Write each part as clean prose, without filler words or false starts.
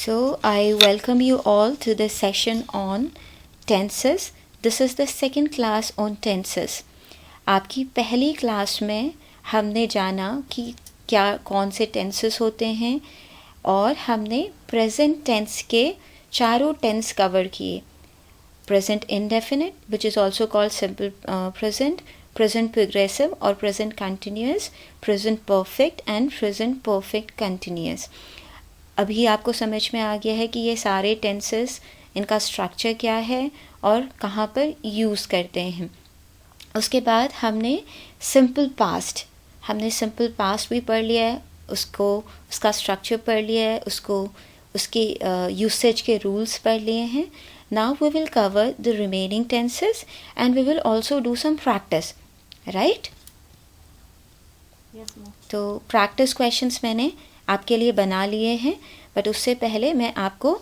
So, I welcome you all to this session on tenses. This is the second class on tenses. आपकी पहली class में हमने जाना कि क्या कौन से टेंसेस होते हैं और हमने प्रेजेंट टेंस के चारों टेंस कवर किए. Present indefinite which is also called simple present, present progressive और present continuous, present perfect and present perfect continuous. अभी आपको समझ में आ गया है कि ये सारे टेंसेस, इनका स्ट्रक्चर क्या है और कहाँ पर यूज़ करते हैं. उसके बाद हमने सिंपल पास्ट भी पढ़ लिया है, उसका स्ट्रक्चर पढ़ लिया है, उसके यूसेज के रूल्स पढ़ लिए हैं. Now we will cover the remaining tenses and we will also do some practice, right? तो प्रैक्टिस क्वेश्चंस मैंने आपके लिए बना लिए हैं, बट उससे पहले मैं आपको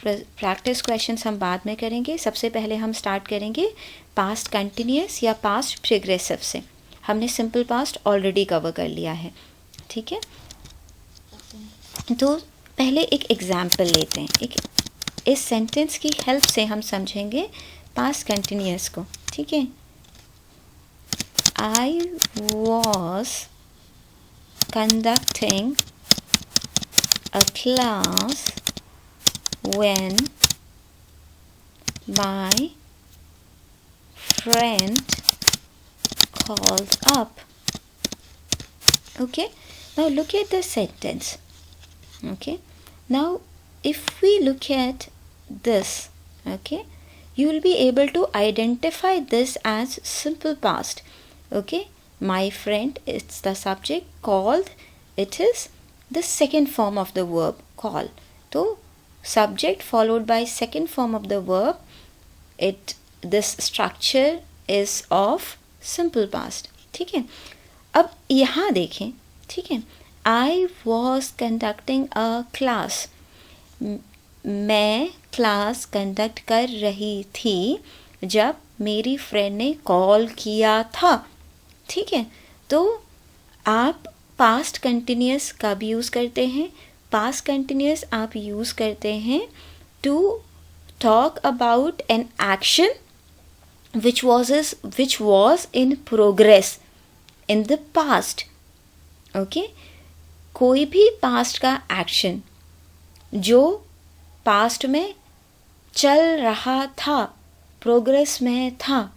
प्रैक्टिस क्वेश्चंस हम बाद में करेंगे. सबसे पहले हम स्टार्ट करेंगे पास्ट कंटिन्यूअस या पास्ट प्रोग्रेसिव से. हमने सिंपल पास्ट ऑलरेडी कवर कर लिया है, ठीक है? तो पहले एक एग्जाम्पल लेते हैं. इस सेंटेंस की हेल्प से हम समझेंगे पास्ट कंटिन्यूअस को, ठीक है? I was conducting a class when my friend called up. Okay, now look at the sentence. Okay, now if we look at this, okay, you will be able to identify this as simple past. Okay, my friend, it's the subject, called, it is the second form of the verb call. So subject followed by second form of the verb, this structure is of simple past. ठीक है? अब यहाँ देखें, ठीक है? I was conducting a class. मैं class conduct कर रही थी जब मेरी फ्रेंड ने कॉल किया था. ठीक है? तो आप पास्ट कंटिन्यूअस कब यूज़ करते हैं? पास्ट कंटिन्यूअस आप यूज़ करते हैं to talk about an action which was in progress in the past. Okay, कोई भी पास्ट का एक्शन जो पास्ट में चल रहा था, प्रोग्रेस में था,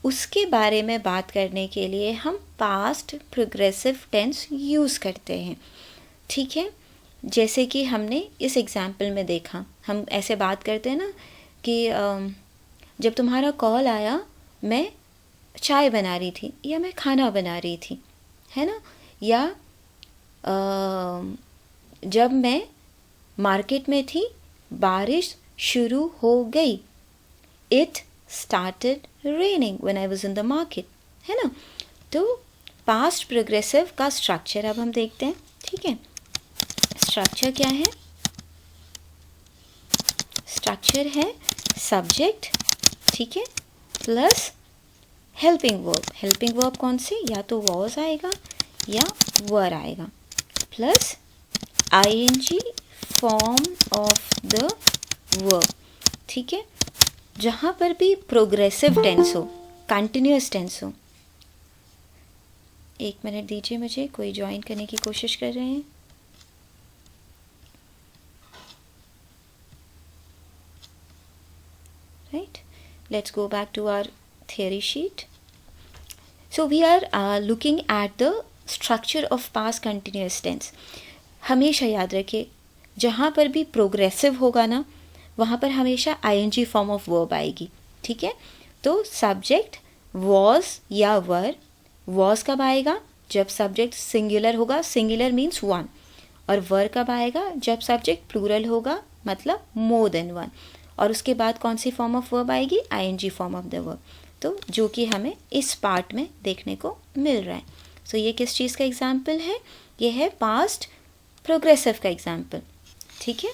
उसके बारे में बात करने के लिए हम पास्ट प्रोग्रेसिव टेंस यूज़ करते हैं. ठीक है? जैसे कि हमने इस एग्जाम्पल में देखा, हम ऐसे बात करते हैं ना कि जब तुम्हारा कॉल आया मैं चाय बना रही थी या मैं खाना बना रही थी, है ना? या जब मैं मार्केट में थी बारिश शुरू हो गई. It started raining when I was in the market, है ना? तो पास्ट प्रोग्रेसिव का स्ट्रक्चर अब हम देखते हैं. ठीक है? स्ट्रक्चर क्या है? स्ट्रक्चर है सब्जेक्ट, ठीक है, plus helping verb. Helping verb कौन सी? या तो वॉज आएगा या वर आएगा, plus ing form of the verb. ठीक है? जहाँ पर भी प्रोग्रेसिव टेंस हो, कंटिन्यूअस टेंस हो. एक मिनट दीजिए मुझे, कोई ज्वाइन करने की कोशिश कर रहे हैं. Right, let's go back to our theory sheet. So we are looking at the structure of past continuous tense. हमेशा याद रखिए, जहाँ पर भी प्रोग्रेसिव होगा ना, वहाँ पर हमेशा ing फॉर्म ऑफ वर्ब आएगी. ठीक है? तो सब्जेक्ट वॉज या वर. वॉज कब आएगा? जब सब्जेक्ट सिंगुलर होगा, सिंगुलर मीन्स वन. और वर कब आएगा? जब सब्जेक्ट प्लूरल होगा, मतलब मोर देन वन. और उसके बाद कौन सी फॉर्म ऑफ वर्ब आएगी? ing form of the verb. तो जो कि हमें इस पार्ट में देखने को मिल रहा है. सो ये किस चीज़ का एग्जाम्पल है? ये है पास्ट प्रोग्रेसिव का एग्जाम्पल. ठीक है?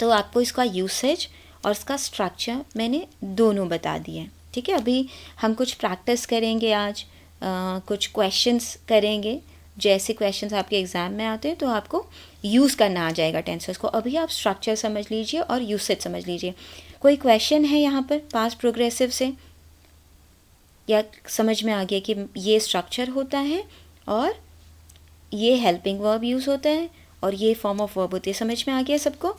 तो आपको इसका यूसेज और इसका स्ट्रक्चर मैंने दोनों बता दिए हैं. ठीक है? अभी हम कुछ प्रैक्टिस करेंगे आज, कुछ क्वेश्चंस करेंगे. जैसे क्वेश्चंस आपके एग्ज़ाम में आते हैं तो आपको यूज़ करना आ जाएगा टेंसेस को। अभी आप स्ट्रक्चर समझ लीजिए और यूसेज समझ लीजिए। कोई क्वेश्चन है यहाँ पर पास्ट प्रोग्रेसिव से, या समझ में आ गया कि ये स्ट्रक्चर होता है और ये हेल्पिंग वर्ब यूज़ होता है और ये फॉर्म ऑफ वर्ब होती है। समझ में आ गया सबको?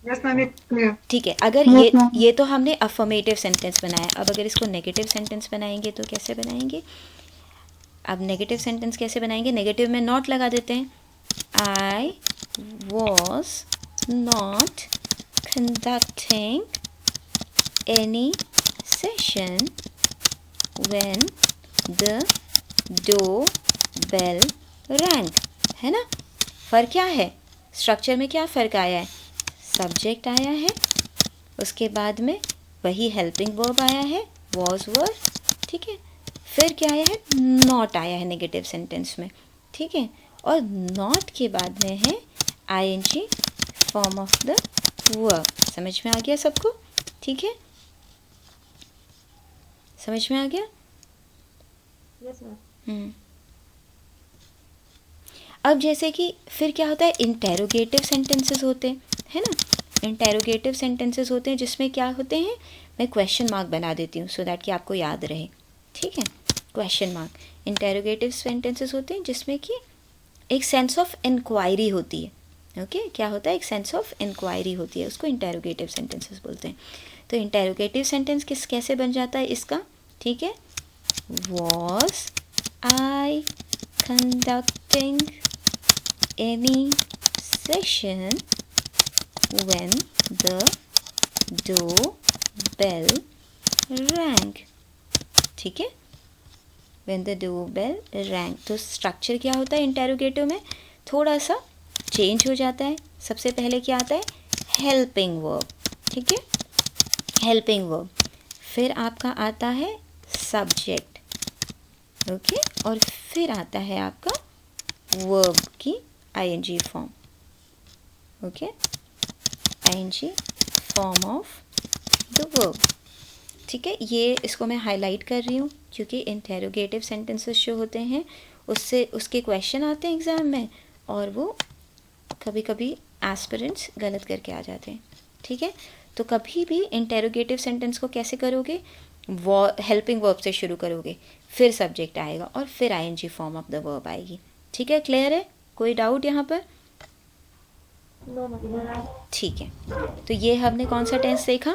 Yes ma'am. ठीक है। अगर ये तो हमने अफर्मेटिव सेंटेंस बनाया। अब अगर इसको नेगेटिव सेंटेंस बनाएंगे तो कैसे बनाएंगे? अब नेगेटिव सेंटेंस कैसे बनाएंगे? नेगेटिव में नॉट लगा देते हैं। I was not conducting any session when the door bell rang. है ना? फ़र्क क्या है? स्ट्रक्चर में क्या फ़र्क आया है? सब्जेक्ट आया है, उसके बाद में वही हेल्पिंग वर्ब आया है, वॉज वर्ब, ठीक है। फिर क्या आया है? नॉट आया है नेगेटिव सेंटेंस में, ठीक है। और नॉट के बाद में है I N G form of the verb. समझ में आ गया सबको? ठीक है, समझ में आ गया? Yes ma'am. अब जैसे कि फिर क्या होता है, इंटेरोगेटिव सेंटेंसेस होते हैं, है ना। इंटेरोगेटिव सेंटेंसेस होते हैं जिसमें क्या होते हैं, मैं क्वेश्चन मार्क बना देती हूँ सो दैट कि आपको याद रहे, ठीक है। Question mark. इंटेरोगेटिव सेंटेंसेस होते हैं जिसमें कि एक सेंस ऑफ इंक्वायरी होती है। ओके, क्या होता है? एक सेंस ऑफ इंक्वायरी होती है, उसको इंटेरोगेटिव सेंटेंसेस बोलते हैं। तो इंटेरोगेटिव सेंटेंस कैसे बन जाता है इसका, ठीक है। Was I conducting any session when the doorbell rang, ठीक है। when the doorbell rang। तो स्ट्रक्चर क्या होता है इंटेरोगेटिव में? थोड़ा सा चेंज हो जाता है। सबसे पहले क्या आता है? हेल्पिंग वर्ब, ठीक है, हेल्पिंग वर्ब। फिर आपका आता है सब्जेक्ट, ओके, और फिर आता है आपका वर्ब की I N G form, okay, I N G form of the verb, ठीक है। ये इसको मैं हाईलाइट कर रही हूँ क्योंकि इंटेरोगेटिव सेंटेंसेस जो होते हैं उससे उसके क्वेश्चन आते हैं एग्ज़ाम में और वो कभी कभी एस्पिरेंट्स गलत करके आ जाते हैं, ठीक है। तो कभी भी इंटेरोगेटिव सेंटेंस को कैसे करोगे? हेल्पिंग वर्ब से शुरू करोगे, फिर सब्जेक्ट आएगा और फिर I N G form of the verb आएगी, ठीक है। क्लियर है? कोई डाउट यहाँ पर? ठीक है। तो ये हमने कौन सा टेंस देखा?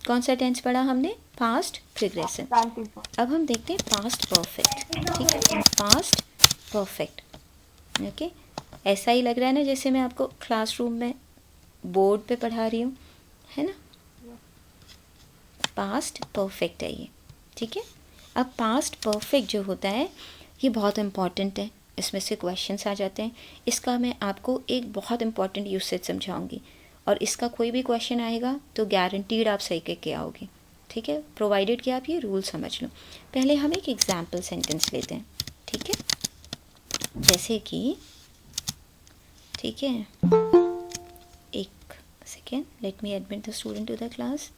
कौन सा टेंस पढ़ा हमने? Past progressive. अब हम देखते हैं पास्ट परफेक्ट, ठीक है। Past perfect, okay. ऐसा ही लग रहा है ना जैसे मैं आपको क्लासरूम में बोर्ड पे पढ़ा रही हूँ, है ना। पास्ट परफेक्ट है ये, ठीक है। अब पास्ट परफेक्ट जो होता है ये बहुत इम्पॉर्टेंट है, इसमें से क्वेश्चंस आ जाते हैं। इसका मैं आपको एक बहुत इम्पॉर्टेंट यूसेज समझाऊंगी और इसका कोई भी क्वेश्चन आएगा तो गारंटीड आप सही करके आओगे, ठीक है, प्रोवाइडेड कि आप ये रूल समझ लो। पहले हम एक एग्जाम्पल सेंटेंस लेते हैं, ठीक है। जैसे कि, ठीक है, एक second, let me admit the student to the class.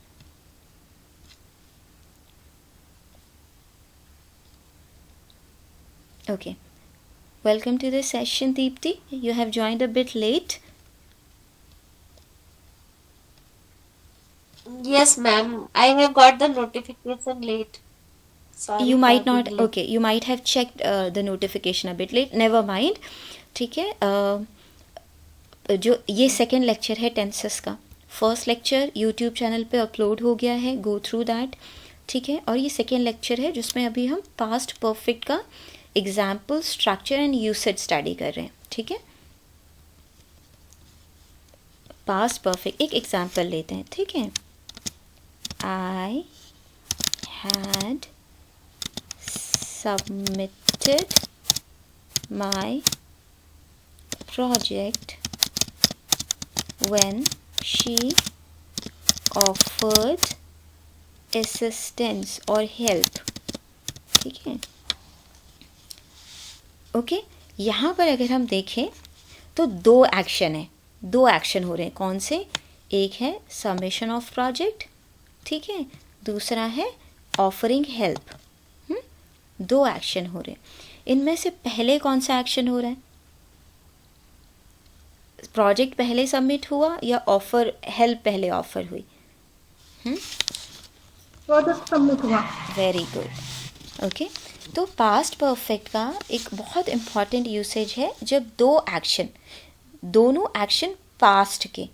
Okay, welcome to the session, Deepti. You have joined a bit late. Yes, ma'am. I have got the notification late. Sorry. You might for not, being late. okay, you might have checked the notification a bit late. Never mind. ठीक है, जो ये second lecture है tenses का, first lecture YouTube channel पे upload हो गया है, गो थ्रू दैट, ठीक है। और ये सेकेंड लेक्चर है जिसमें अभी हम पास्ट परफेक्ट का example, structure and usage study कर रहे हैं, ठीक है। पास्ट परफेक्ट एक एग्जाम्पल लेते हैं, ठीक है। I had submitted my project when she offered assistance or help, ठीक है, ओके। यहाँ पर अगर हम देखें तो दो एक्शन है, दो एक्शन हो रहे हैं। कौन से? एक है सबमिशन ऑफ प्रोजेक्ट, ठीक है, दूसरा है ऑफरिंग हेल्प। दो एक्शन हो रहे हैं। इनमें से पहले कौन सा एक्शन हो रहा है? प्रोजेक्ट पहले सबमिट हुआ या ऑफर, हेल्प पहले ऑफर हुई? प्रोजेक्ट सबमिट हुआ। Very good. ओके, तो पास्ट परफेक्ट का एक बहुत इम्पॉर्टेंट यूसेज है जब दोनों एक्शन पास्ट के,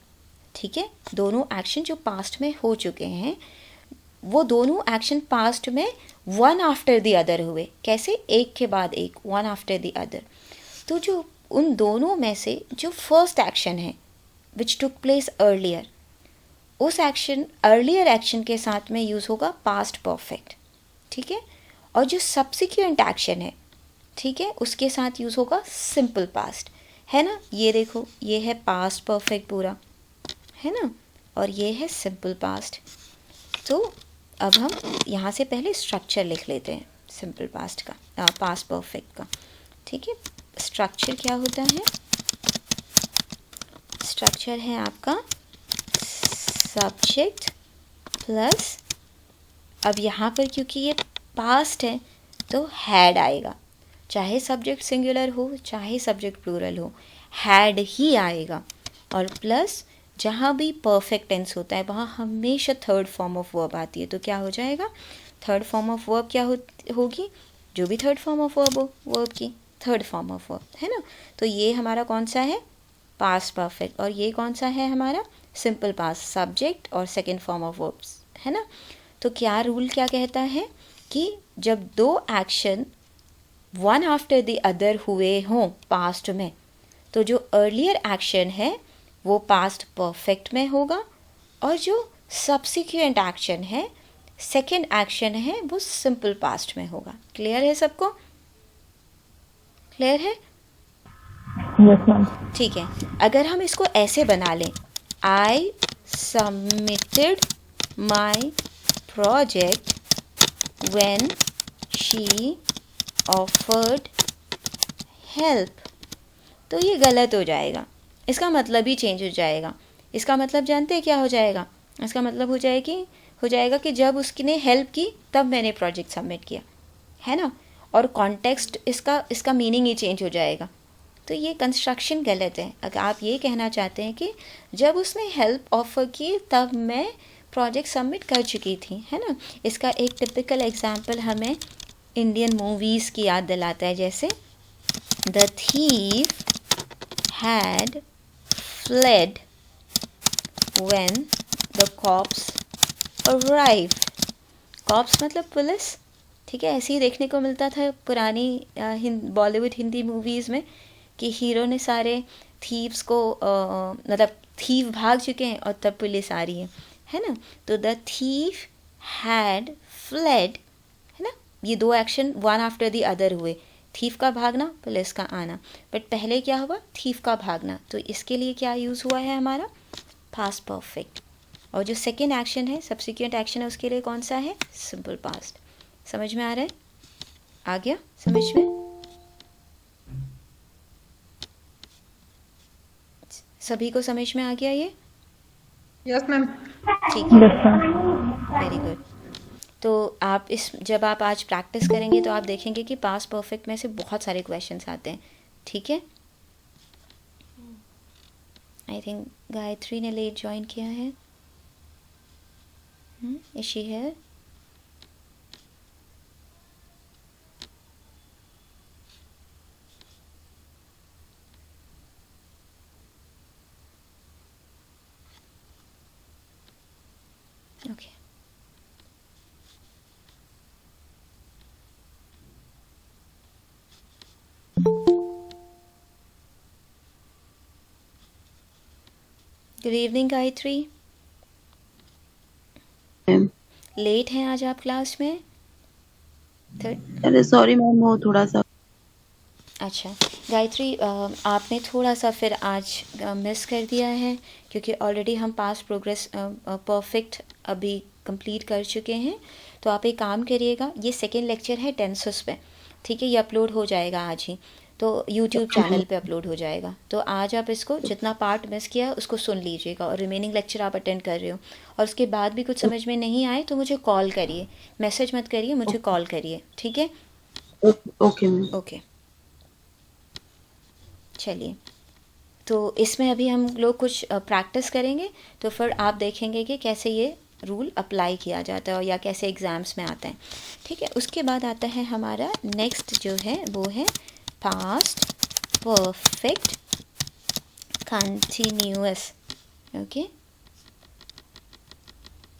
ठीक है, दोनों एक्शन जो पास्ट में हो चुके हैं वो दोनों एक्शन पास्ट में वन आफ्टर द अदर हुए। कैसे? एक के बाद एक, वन आफ्टर द अदर। तो जो उन दोनों में से जो फर्स्ट एक्शन है विच टुक प्लेस अर्लियर, उस एक्शन, अर्लियर एक्शन के साथ में यूज़ होगा पास्ट परफेक्ट, ठीक है। और जो सब्सिक्वेंट एक्शन है, ठीक है, उसके साथ यूज़ होगा सिंपल पास्ट, है ना। ये देखो, ये है पास्ट परफेक्ट पूरा, है ना, और ये है सिंपल पास्ट। तो अब हम यहाँ से पहले स्ट्रक्चर लिख लेते हैं सिंपल पास्ट का, पास्ट परफेक्ट का, ठीक है। स्ट्रक्चर क्या होता है? स्ट्रक्चर है आपका सब्जेक्ट प्लस, अब यहाँ पर क्योंकि ये पास्ट है तो हैड आएगा, चाहे सब्जेक्ट सिंगुलर हो चाहे सब्जेक्ट प्लूरल हो, हैड ही आएगा। और प्लस जहाँ भी परफेक्ट टेंस होता है वहाँ हमेशा थर्ड फॉर्म ऑफ वर्ब आती है, तो क्या हो जाएगा? थर्ड फॉर्म ऑफ वर्ब क्या होगी? जो भी थर्ड फॉर्म ऑफ वर्ब हो, वर्ब की थर्ड फॉर्म ऑफ वर्ब, है ना। तो ये हमारा कौन सा है? Past perfect. और ये कौन सा है हमारा? सिंपल पास्ट, सब्जेक्ट और सेकेंड फॉर्म ऑफ वर्ब्स, है ना। तो क्या रूल क्या कहता है कि जब दो action one after the other हुए हों पास्ट में, तो जो अर्लियर एक्शन है वो पास्ट परफेक्ट में होगा, और जो सब्सिक्वेंट एक्शन है, सेकेंड एक्शन है, वो सिंपल पास्ट में होगा। क्लियर है सबको? क्लियर है? Yes ma'am. ठीक है, अगर हम इसको ऐसे बना लें, I submitted my project when she offered help, तो ये गलत हो जाएगा, इसका मतलब ही चेंज हो जाएगा। इसका मतलब जानते हैं क्या हो जाएगा? इसका मतलब हो जाएगा कि जब उसने हेल्प की तब मैंने प्रोजेक्ट सबमिट किया, है ना। और कॉन्टेक्स्ट इसका मीनिंग ही चेंज हो जाएगा। तो ये कंस्ट्रक्शन गलत है। अगर आप ये कहना चाहते हैं कि जब उसने हेल्प ऑफर की तब मैं प्रोजेक्ट सबमिट कर चुकी थी, है ना। इसका एक टिपिकल एग्जांपल हमें इंडियन मूवीज़ की याद दिलाता है, जैसे the thief had fled when the cops arrived. cops मतलब पुलिस, ठीक है। ऐसे ही देखने को मिलता था पुरानी बॉलीवुड हिंदी मूवीज़ में कि हीरो ने सारे थीव्स को मतलब थीव भाग चुके हैं और तब पुलिस आ रही है ना। तो द थीफ हैड फ्लेड, है ना। ये दो action one after the other हुए, थीफ का भागना, पुलिस का आना। बट पहले क्या हुआ? थीफ का भागना। तो इसके लिए क्या यूज़ हुआ है हमारा? Past perfect. और जो सेकेंड एक्शन है, सब्सिक्वेंट एक्शन है, उसके लिए कौन सा है? Simple past. समझ में आ रहा है? आ गया समझ में? सभी को समझ में आ गया ये? Yes ma'am. ठीक है, वेरी गुड। तो आप जब आप आज प्रैक्टिस करेंगे तो आप देखेंगे कि पास्ट परफेक्ट में से बहुत सारे क्वेश्चंस आते हैं, ठीक है। आई थिंक गायत्री ने लेट ज्वाइन किया है। Is she here? Okay, good evening Gayatri. Late हैं आज आप क्लास में? अरे सॉरी मैम, वो थोड़ा सा। अच्छा गायत्री, आपने थोड़ा सा फिर आज मिस कर दिया है क्योंकि ऑलरेडी हम पास्ट प्रोग्रेस परफेक्ट अभी कंप्लीट कर चुके हैं। तो आप एक काम करिएगा, ये सेकेंड लेक्चर है टेंसेस पे, ठीक है। ये अपलोड हो जाएगा आज ही, तो यूट्यूब चैनल पे अपलोड हो जाएगा। तो आज आप इसको जितना पार्ट मिस किया उसको सुन लीजिएगा, और रिमेनिंग लेक्चर आप अटेंड कर रहे हो। और उसके बाद भी कुछ समझ में नहीं आए तो मुझे कॉल करिए, मैसेज मत करिए, मुझे कॉल करिए, ठीक है। Okay ma'am. ओके। चलिए, तो इसमें अभी हम लोग कुछ प्रैक्टिस करेंगे, तो फिर आप देखेंगे कि कैसे ये रूल अप्लाई किया जाता है और या कैसे एग्ज़ाम्स में आता है। ठीक है, उसके बाद आता है हमारा नेक्स्ट जो है वो है past perfect continuous. Okay,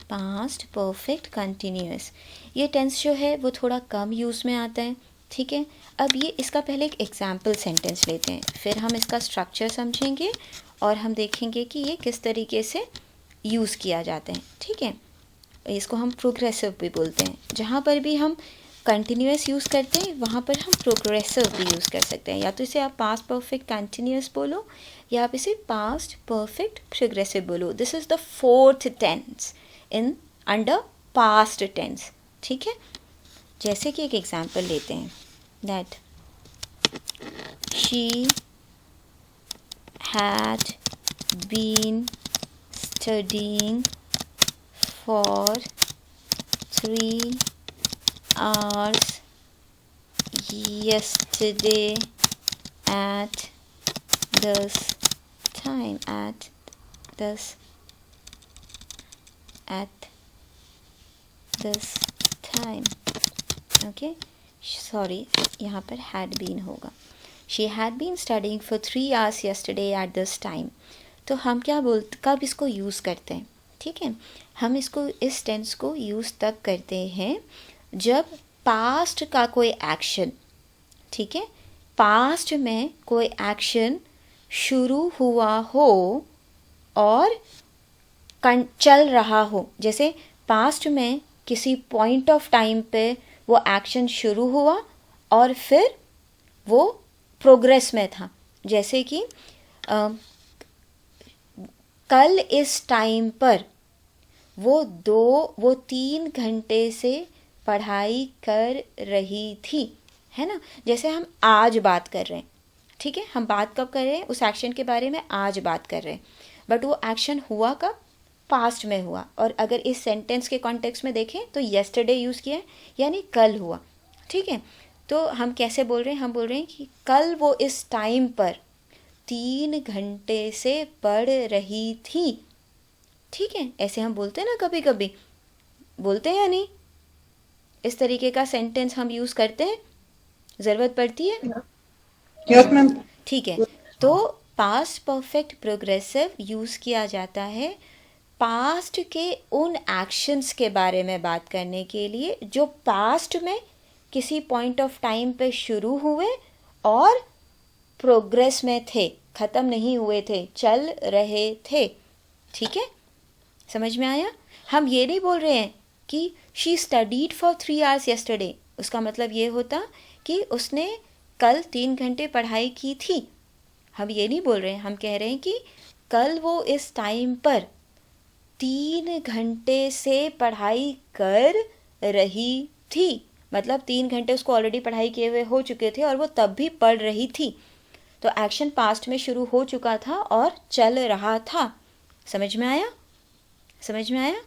past perfect continuous, ये टेंस जो है वो थोड़ा कम यूज़ में आता है। ठीक है, अब ये इसका पहले एक एग्जाम्पल सेंटेंस लेते हैं, फिर हम इसका स्ट्रक्चर समझेंगे और हम देखेंगे कि ये किस तरीके से यूज़ किया जाता है। ठीक है, इसको हम प्रोग्रेसिव भी बोलते हैं। जहाँ पर भी हम कंटिन्यूअस यूज़ करते हैं वहाँ पर हम प्रोग्रेसिव भी यूज़ कर सकते हैं। या तो इसे आप पास्ट परफेक्ट कंटिन्यूअस बोलो या आप इसे पास्ट परफेक्ट प्रोग्रेसिव बोलो। This is the fourth tense in under past tense. ठीक है, जैसे कि एक एग्जाम्पल लेते हैं, that she had been studying for 3 hours yesterday at this time at this time. Okay, sorry, यहाँ पर had been होगा। She had been studying for 3 hours yesterday at this time. तो हम क्या बोलते, कब इसको यूज़ करते हैं? ठीक है, हम इसको, इस टेंस को यूज़ तब करते हैं जब पास्ट का कोई एक्शन, ठीक है, पास्ट में कोई एक्शन शुरू हुआ हो और चल रहा हो। जैसे पास्ट में किसी पॉइंट ऑफ टाइम पे वो एक्शन शुरू हुआ और फिर वो प्रोग्रेस में था। जैसे कि कल इस टाइम पर वो 3 घंटे से पढ़ाई कर रही थी, है ना। जैसे हम आज बात कर रहे हैं, ठीक है, हम बात कब कर रहे हैं, उस एक्शन के बारे में आज बात कर रहे हैं, बट वो एक्शन हुआ कब, पास्ट में हुआ। और अगर इस सेंटेंस के कॉन्टेक्स्ट में देखें तो येस्टरडे यूज़ किया है, यानी कल हुआ। ठीक है, तो हम कैसे बोल रहे हैं, हम बोल रहे हैं कि कल वो इस टाइम पर 3 घंटे से पढ़ रही थी। ठीक है, ऐसे हम बोलते हैं ना, कभी कभी बोलते हैं या नहीं, इस तरीके का सेंटेंस हम यूज़ करते हैं, ज़रूरत पड़ती है। Yes ma'am. ठीक है, तो पास्ट परफेक्ट प्रोग्रेसिव यूज़ किया जाता है पास्ट के उन एक्शंस के बारे में बात करने के लिए जो पास्ट में किसी पॉइंट ऑफ टाइम पे शुरू हुए और प्रोग्रेस में थे, ख़त्म नहीं हुए थे, चल रहे थे। ठीक है, समझ में आया। हम ये नहीं बोल रहे हैं कि she studied for 3 hours yesterday, उसका मतलब ये होता कि उसने कल 3 घंटे पढ़ाई की थी। हम ये नहीं बोल रहे हैं, हम कह रहे हैं कि कल वो इस टाइम पर 3 घंटे से पढ़ाई कर रही थी, मतलब 3 घंटे उसको ऑलरेडी पढ़ाई किए हुए हो चुके थे और वो तब भी पढ़ रही थी। तो एक्शन पास्ट में शुरू हो चुका था और चल रहा था। समझ में आया, समझ में आया।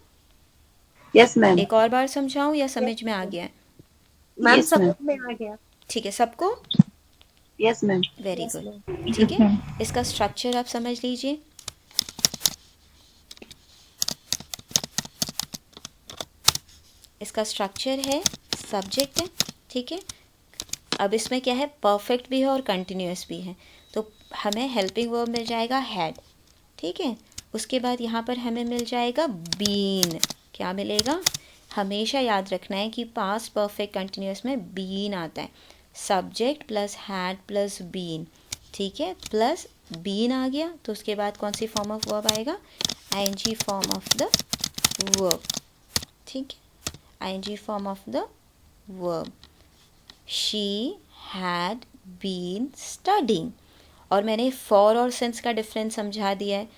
Yes ma'am. एक और बार समझाऊं या समझ में आ गया? मैम Yes, समझ ma'am. में आ गया। ठीक है सबको, yes ma'am. Very Yes, good. ma'am. ठीक है, इसका स्ट्रक्चर आप समझ लीजिए। इसका स्ट्रक्चर है, सब्जेक्ट है, ठीक है। अब इसमें क्या है, परफेक्ट भी है और कंटिन्यूअस भी है, तो हमें हेल्पिंग वर्ब मिल जाएगा हैड। ठीक है, उसके बाद यहाँ पर हमें मिल जाएगा बीन। क्या मिलेगा, हमेशा याद रखना है कि पास्ट परफेक्ट कंटिन्यूअस में बीन आता है, subject plus had plus been. ठीक है, प्लस बीन आ गया तो उसके बाद कौन सी फॉर्म ऑफ वर्ब आएगा, I N G form of the verb. ठीक है, I N G form of the verb. She had been studying, और मैंने फॉर और सिंस का डिफरेंस समझा दिया है।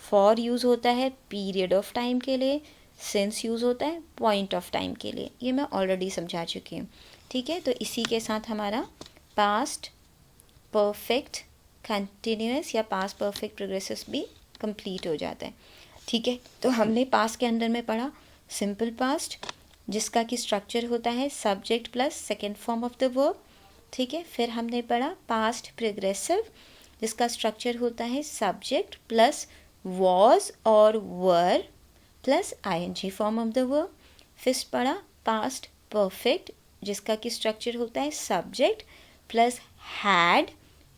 फॉर यूज़ होता है पीरियड ऑफ टाइम के लिए, सिंस यूज़ होता है पॉइंट ऑफ टाइम के लिए, ये मैं ऑलरेडी समझा चुकी हूँ। ठीक है, तो इसी के साथ हमारा पास्ट परफेक्ट कंटिन्यूअस या पास्ट परफेक्ट प्रोग्रेसिव भी कंप्लीट हो जाता है। ठीक है, तो हमने पास्ट के अंदर में पढ़ा सिंपल पास्ट, जिसका कि स्ट्रक्चर होता है subject plus second form of the verb. ठीक है, फिर हमने पढ़ा पास्ट प्रोग्रेसिव, जिसका स्ट्रक्चर होता है सब्जेक्ट प्लस वॉज और were plus I N G form of the verb. फिर पढ़ा पास्ट परफेक्ट, जिसका कि स्ट्रक्चर होता है subject plus had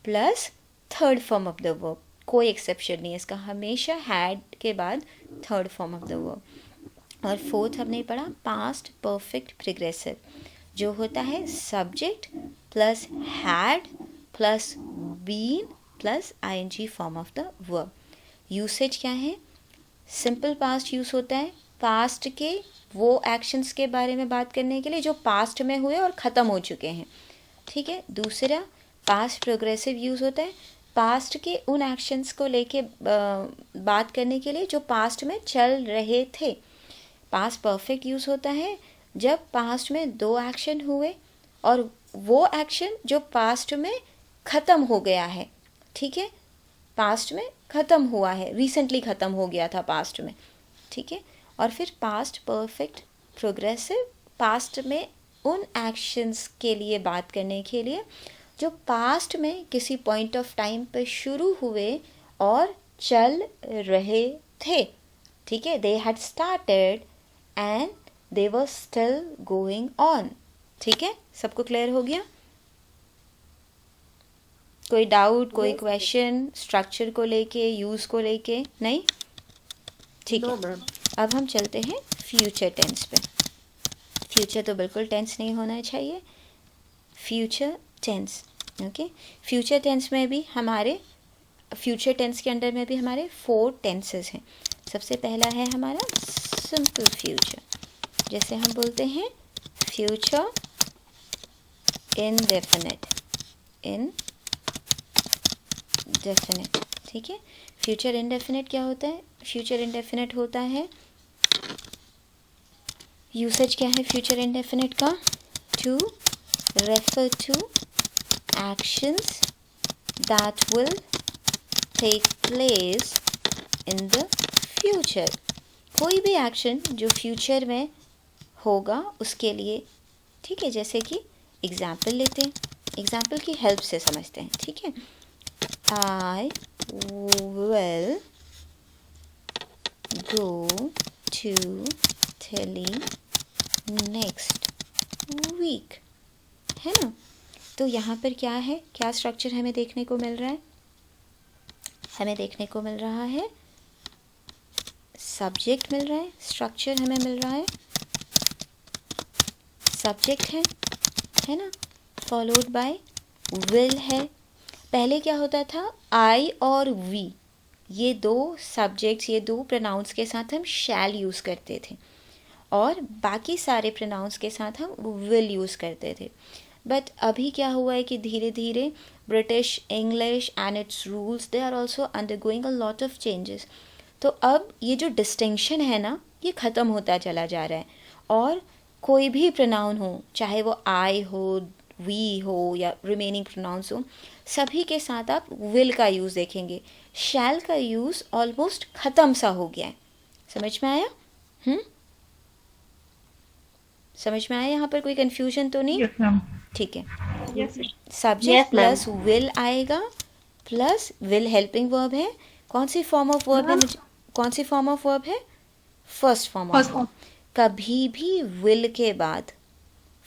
plus third form of the verb. कोई एक्सेप्शन नहीं है इसका, हमेशा हैड के बाद third form of the verb. और फोर्थ हमने पढ़ा पास्ट परफेक्ट प्रोग्रेसिव, जो होता है subject plus had plus been plus I N G form of the verb. Usage क्या है? सिंपल पास्ट यूज़ होता है पास्ट के वो एक्शंस के बारे में बात करने के लिए जो पास्ट में हुए और ख़त्म हो चुके हैं, ठीक है। दूसरा पास्ट प्रोग्रेसिव यूज़ होता है पास्ट के उन एक्शंस को लेके बात करने के लिए जो पास्ट में चल रहे थे। पास्ट परफेक्ट यूज़ होता है जब पास्ट में दो एक्शन हुए और वो एक्शन जो पास्ट में ख़त्म हो गया है, ठीक है, पास्ट में ख़त्म हुआ है, रिसेंटली ख़त्म हो गया था पास्ट में, ठीक है। और फिर पास्ट परफेक्ट प्रोग्रेसिव पास्ट में उन एक्शंस के लिए बात करने के लिए जो पास्ट में किसी पॉइंट ऑफ टाइम पे शुरू हुए और चल रहे थे, ठीक है। They had started and they were still going on, ठीक है। सबको क्लियर हो गया? कोई डाउट, कोई क्वेश्चन स्ट्रक्चर को लेके, यूज़ को लेके? नहीं, ठीक है। अब हम चलते हैं फ्यूचर टेंस पे। फ्यूचर तो बिल्कुल टेंस नहीं होना चाहिए, future tense, okay. Future tense में भी हमारे फ्यूचर टेंस के अंडर में भी हमारे 4 टेंसेस हैं। सबसे पहला है हमारा सिंपल फ्यूचर, जैसे हम बोलते हैं फ्यूचर इनडेफिनिट, इनडेफिनिट, ठीक है। फ्यूचर इनडेफिनिट क्या होता है? फ्यूचर इनडेफिनिट होता है, यूसेज क्या है फ्यूचर इनडेफिनिट का? To refer to actions that will take place in the future. कोई भी एक्शन जो फ्यूचर में होगा उसके लिए, ठीक है। जैसे कि एग्जाम्पल लेते हैं, एग्जाम्पल की हेल्प से समझते हैं, ठीक है। I will go to Delhi next week, है ना। तो यहाँ पर क्या है, क्या स्ट्रक्चर हमें देखने को मिल रहा है? हमें देखने को मिल रहा है सब्जेक्ट मिल रहा है, स्ट्रक्चर हमें मिल रहा है सब्जेक्ट है ना, फॉलोड बाय विल है। पहले क्या होता था, आई और वी, ये दो सब्जेक्ट्स, ये दो प्रोनाउंस के साथ हम शैल यूज़ करते थे और बाकी सारे प्रोनाउंस के साथ हम विल यूज़ करते थे। बट अभी क्या हुआ है कि धीरे धीरे British English and its rules they are also undergoing a lot of changes. तो अब ये जो डिस्टिंक्शन है ना, ये ख़त्म होता चला जा रहा है और कोई भी प्रोनाउन हो, चाहे वो आई हो, वी हो या रिमेनिंग प्रोनाउंस हो, सभी के साथ आप विल का यूज़ देखेंगे। शैल का यूज़ ऑलमोस्ट ख़त्म सा हो गया है। समझ में आया? समझ में आया? यहाँ पर कोई कंफ्यूजन तो नहीं? Yes ma'am. ठीक है। Yes subject Yes, ma'am. Plus will आएगा, प्लस विल हेल्पिंग वर्ब है। कौन सी फॉर्म ऑफ वर्ब है? कौन सी फॉर्म ऑफ वर्ब है? First form of first verb. कभी भी विल के बाद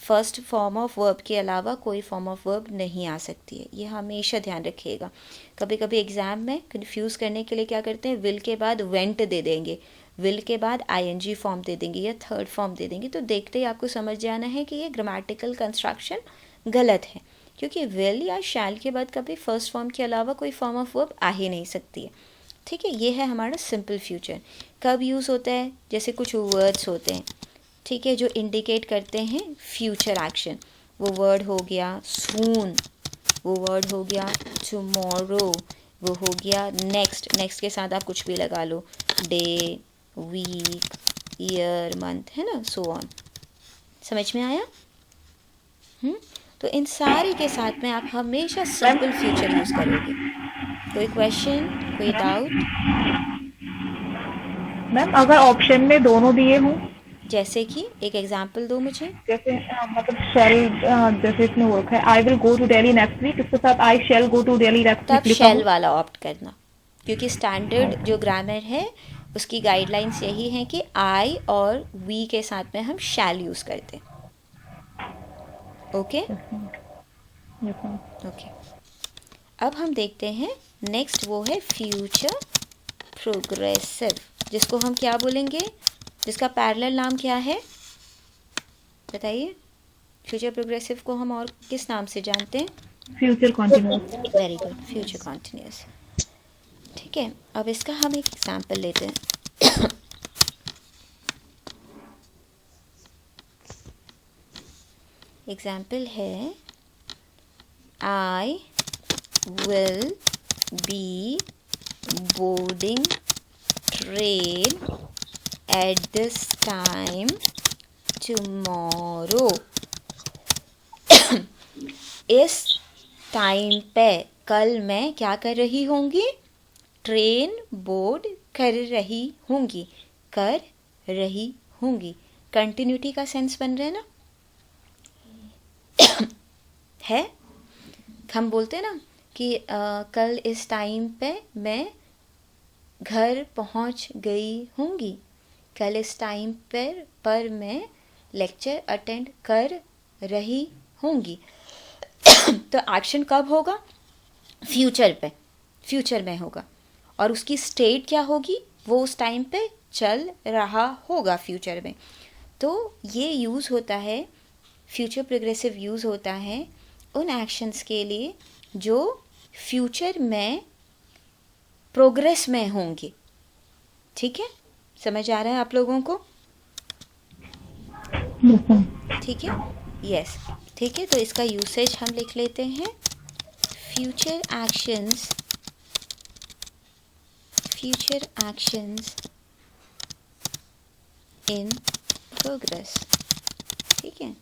फर्स्ट फॉर्म ऑफ वर्ब के अलावा कोई फॉर्म ऑफ वर्ब नहीं आ सकती है, ये हमेशा ध्यान रखिएगा। कभी कभी एग्ज़ाम में कंफ्यूज करने के लिए क्या करते हैं, विल के बाद वेंट दे देंगे, विल के बाद आईएनजी फॉर्म दे देंगे या थर्ड फॉर्म दे देंगे। तो देखते ही आपको समझ जाना है कि ये ग्रामेटिकल कंस्ट्रक्शन गलत है, क्योंकि विल या शैल के बाद कभी फर्स्ट फॉर्म के अलावा कोई फॉर्म ऑफ वर्ब आ ही नहीं सकती है। ठीक है, ये है हमारा सिंपल फ्यूचर। कब यूज़ होता है? जैसे कुछ वर्ड्स होते हैं, ठीक है, जो इंडिकेट करते हैं फ्यूचर एक्शन। वो वर्ड हो गया सून, वो वर्ड हो गया टुमारो, वो हो गया नेक्स्ट। नेक्स्ट के साथ आप कुछ भी लगा लो, डे, वीक, ईयर, मंथ, है ना, सो ऑन। समझ में आया? तो इन सारे के साथ में आप हमेशा सिंपल फ्यूचर यूज़ करोगे। कोई क्वेश्चन, कोई डाउट? मैम, अगर ऑप्शन में दोनों दिए हों जैसे कि एक एग्जांपल दो मुझे। जैसे मतलब शेल, जैसे इसमें वो है I will go to Delhi next week, इसके साथ I shall go to Delhi next तब वीक लिखा शैल हो। वाला ऑप्ट करना, क्योंकि स्टैंडर्ड जो ग्रामर है उसकी गाइडलाइंस यही है कि आई और वी के साथ में हम शैल यूज़ करते हैं। Okay yes ma'am. ओके, अब हम देखते हैं नेक्स्ट, वो है फ्यूचर प्रोग्रेसिव, जिसको हम क्या बोलेंगे, जिसका पैरेलल नाम क्या है बताइए। फ्यूचर प्रोग्रेसिव को हम और किस नाम से जानते हैं? Future continuous. Very good, future continuous. ठीक है, अब इसका हम एक एग्जांपल लेते हैं। एग्जाम्पल है I will be boarding train at this time tomorrow. इस टाइम पे कल मैं क्या कर रही होंगी? ट्रेन बोर्ड कर रही होंगी, कर रही होंगी। कंटिन्यूटी का सेंस बन रहा है ना? है, हम बोलते हैं ना कि कल इस टाइम पे मैं घर पहुंच गई होंगी, कल इस टाइम पर मैं लेक्चर अटेंड कर रही होंगी। तो एक्शन कब होगा? फ्यूचर पे, फ्यूचर में होगा, और उसकी स्टेट क्या होगी? वो उस टाइम पे चल रहा होगा फ्यूचर में। तो ये यूज़ होता है, फ्यूचर प्रोग्रेसिव यूज़ होता है उन एक्शंस के लिए जो फ्यूचर में प्रोग्रेस में होंगे। ठीक है, समझ आ रहा है आप लोगों को? Yes ma'am. ठीक है, यस, ठीक है। तो इसका यूसेज हम लिख लेते हैं, future actions, future actions in progress. ठीक है,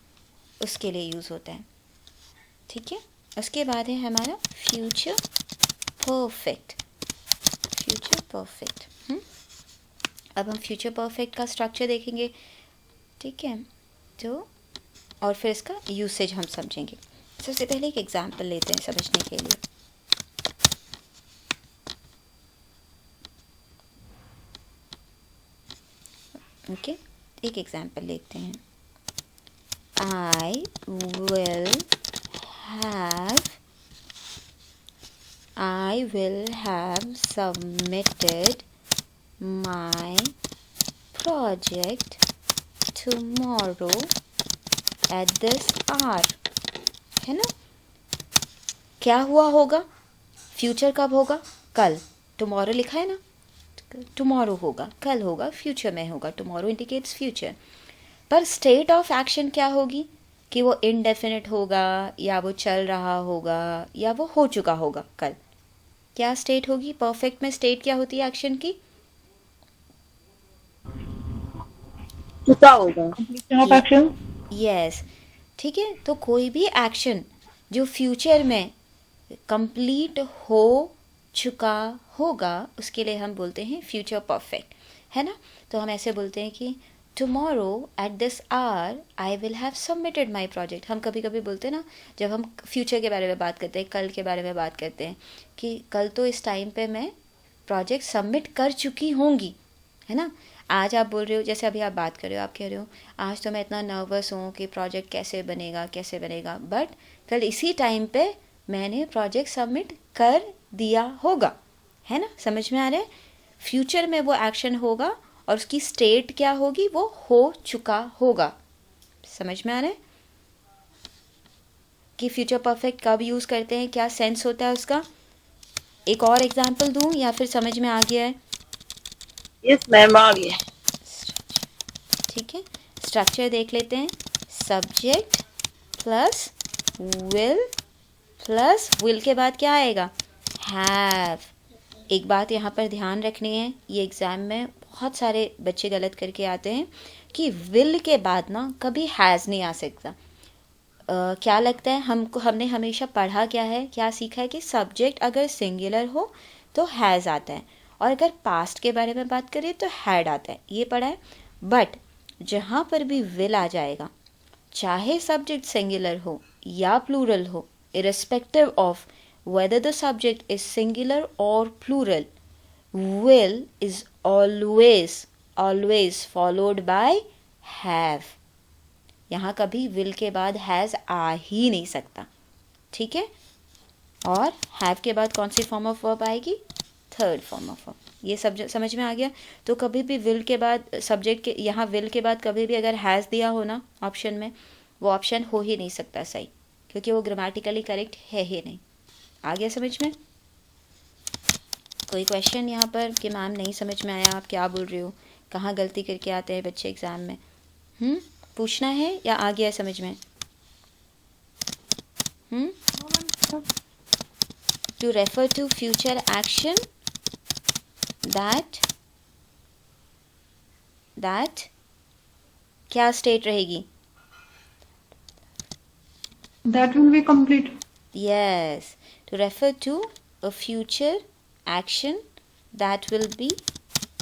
उसके लिए यूज़ होता है। ठीक है, उसके बाद है हमारा फ्यूचर परफेक्ट, फ्यूचर परफेक्ट। अब हम फ्यूचर परफेक्ट का स्ट्रक्चर देखेंगे। ठीक है, तो और फिर इसका यूसेज हम समझेंगे। सबसे पहले एक एग्जांपल लेते हैं समझने के लिए। ओके, एक एग्जांपल लेते हैं। I will have submitted my project tomorrow at this hour। है ना? क्या हुआ होगा? फ्यूचर कब होगा? कल। टुमारो लिखा है ना, टुमारो होगा, कल होगा, फ्यूचर में होगा। Tomorrow indicates future. पर स्टेट ऑफ एक्शन क्या होगी? कि वो इनडेफिनिट होगा, या वो चल रहा होगा, या वो हो चुका होगा कल। क्या स्टेट होगी? परफेक्ट में स्टेट क्या होती है एक्शन की? चुका होगा। Completion of action. यस, ठीक है। तो कोई भी एक्शन जो फ्यूचर में कंप्लीट हो चुका होगा उसके लिए हम बोलते हैं फ्यूचर परफेक्ट, है ना? तो हम ऐसे बोलते हैं कि tomorrow at this hour I will have submitted my project. हम कभी कभी बोलते हैं ना, जब हम फ्यूचर के बारे में बात करते हैं, कल के बारे में बात करते हैं, कि कल तो इस टाइम पे मैं प्रोजेक्ट सबमिट कर चुकी होंगी, है ना? आज आप बोल रहे हो, जैसे अभी आप बात कर रहे हो, आप कह रहे हो आज तो मैं इतना नर्वस हूँ कि प्रोजेक्ट कैसे बनेगा कैसे बनेगा, बट कल इसी टाइम पे मैंने प्रोजेक्ट सबमिट कर दिया होगा, है ना? समझ में आ रहा है? फ्यूचर में वो एक्शन होगा और उसकी स्टेट क्या होगी? वो हो चुका होगा। समझ में आ रहा है कि फ्यूचर परफेक्ट कब यूज़ करते हैं, क्या सेंस होता है उसका? एक और एग्जांपल दूं या फिर समझ में आ गया है? यस मैम, आ गया। ठीक है, स्ट्रक्चर देख लेते हैं। सब्जेक्ट प्लस विल के बाद क्या आएगा? हैव। एक बात यहाँ पर ध्यान रखनी है, ये एग्ज़ाम में बहुत सारे बच्चे गलत करके आते हैं कि विल के बाद ना कभी हैज़ नहीं आ सकता। क्या लगता है हमको? हमने हमेशा पढ़ा क्या है, क्या सीखा है कि सब्जेक्ट अगर सिंगुलर हो तो हैज़ आता है, और अगर पास्ट के बारे में बात करें तो हैड आता है, ये पढ़ा है। बट जहाँ पर भी will आ जाएगा, चाहे सब्जेक्ट सिंगुलर हो या प्लूरल हो, irrespective of whether the subject is singular or plural, will is always followed by have. यहाँ कभी will के बाद has आ ही नहीं सकता, ठीक है। और have के बाद कौन सी फॉर्म ऑफ वर्ब आएगी? Third form of verb. ये समझ में आ गया। तो कभी भी will के बाद सब्जेक्ट के, यहाँ will के बाद कभी भी अगर has दिया हो ना ऑप्शन में, वो ऑप्शन हो ही नहीं सकता सही, क्योंकि वो ग्रामेटिकली करेक्ट है ही नहीं। आ गया समझ में? कोई क्वेश्चन यहाँ पर कि मैम नहीं समझ में आया, आप क्या बोल रहे हो, कहाँ गलती करके आते हैं बच्चे एग्ज़ाम में? पूछना है या आ गया समझ में? To refer to future action that क्या स्टेट रहेगी? That will be complete. Yes, to refer to a future action that will be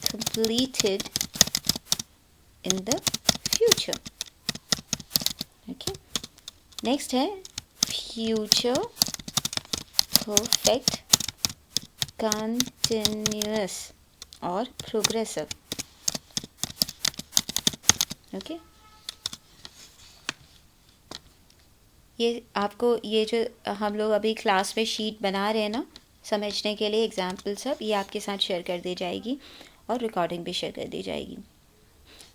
completed in the future. Okay. Next है future perfect continuous और progressive. Okay. ये आपको ये जो हम लोग अभी क्लास में शीट बना रहे हैं ना, समझने के लिए एग्जाम्पल सब, ये आपके साथ शेयर कर दी जाएगी और रिकॉर्डिंग भी शेयर कर दी जाएगी,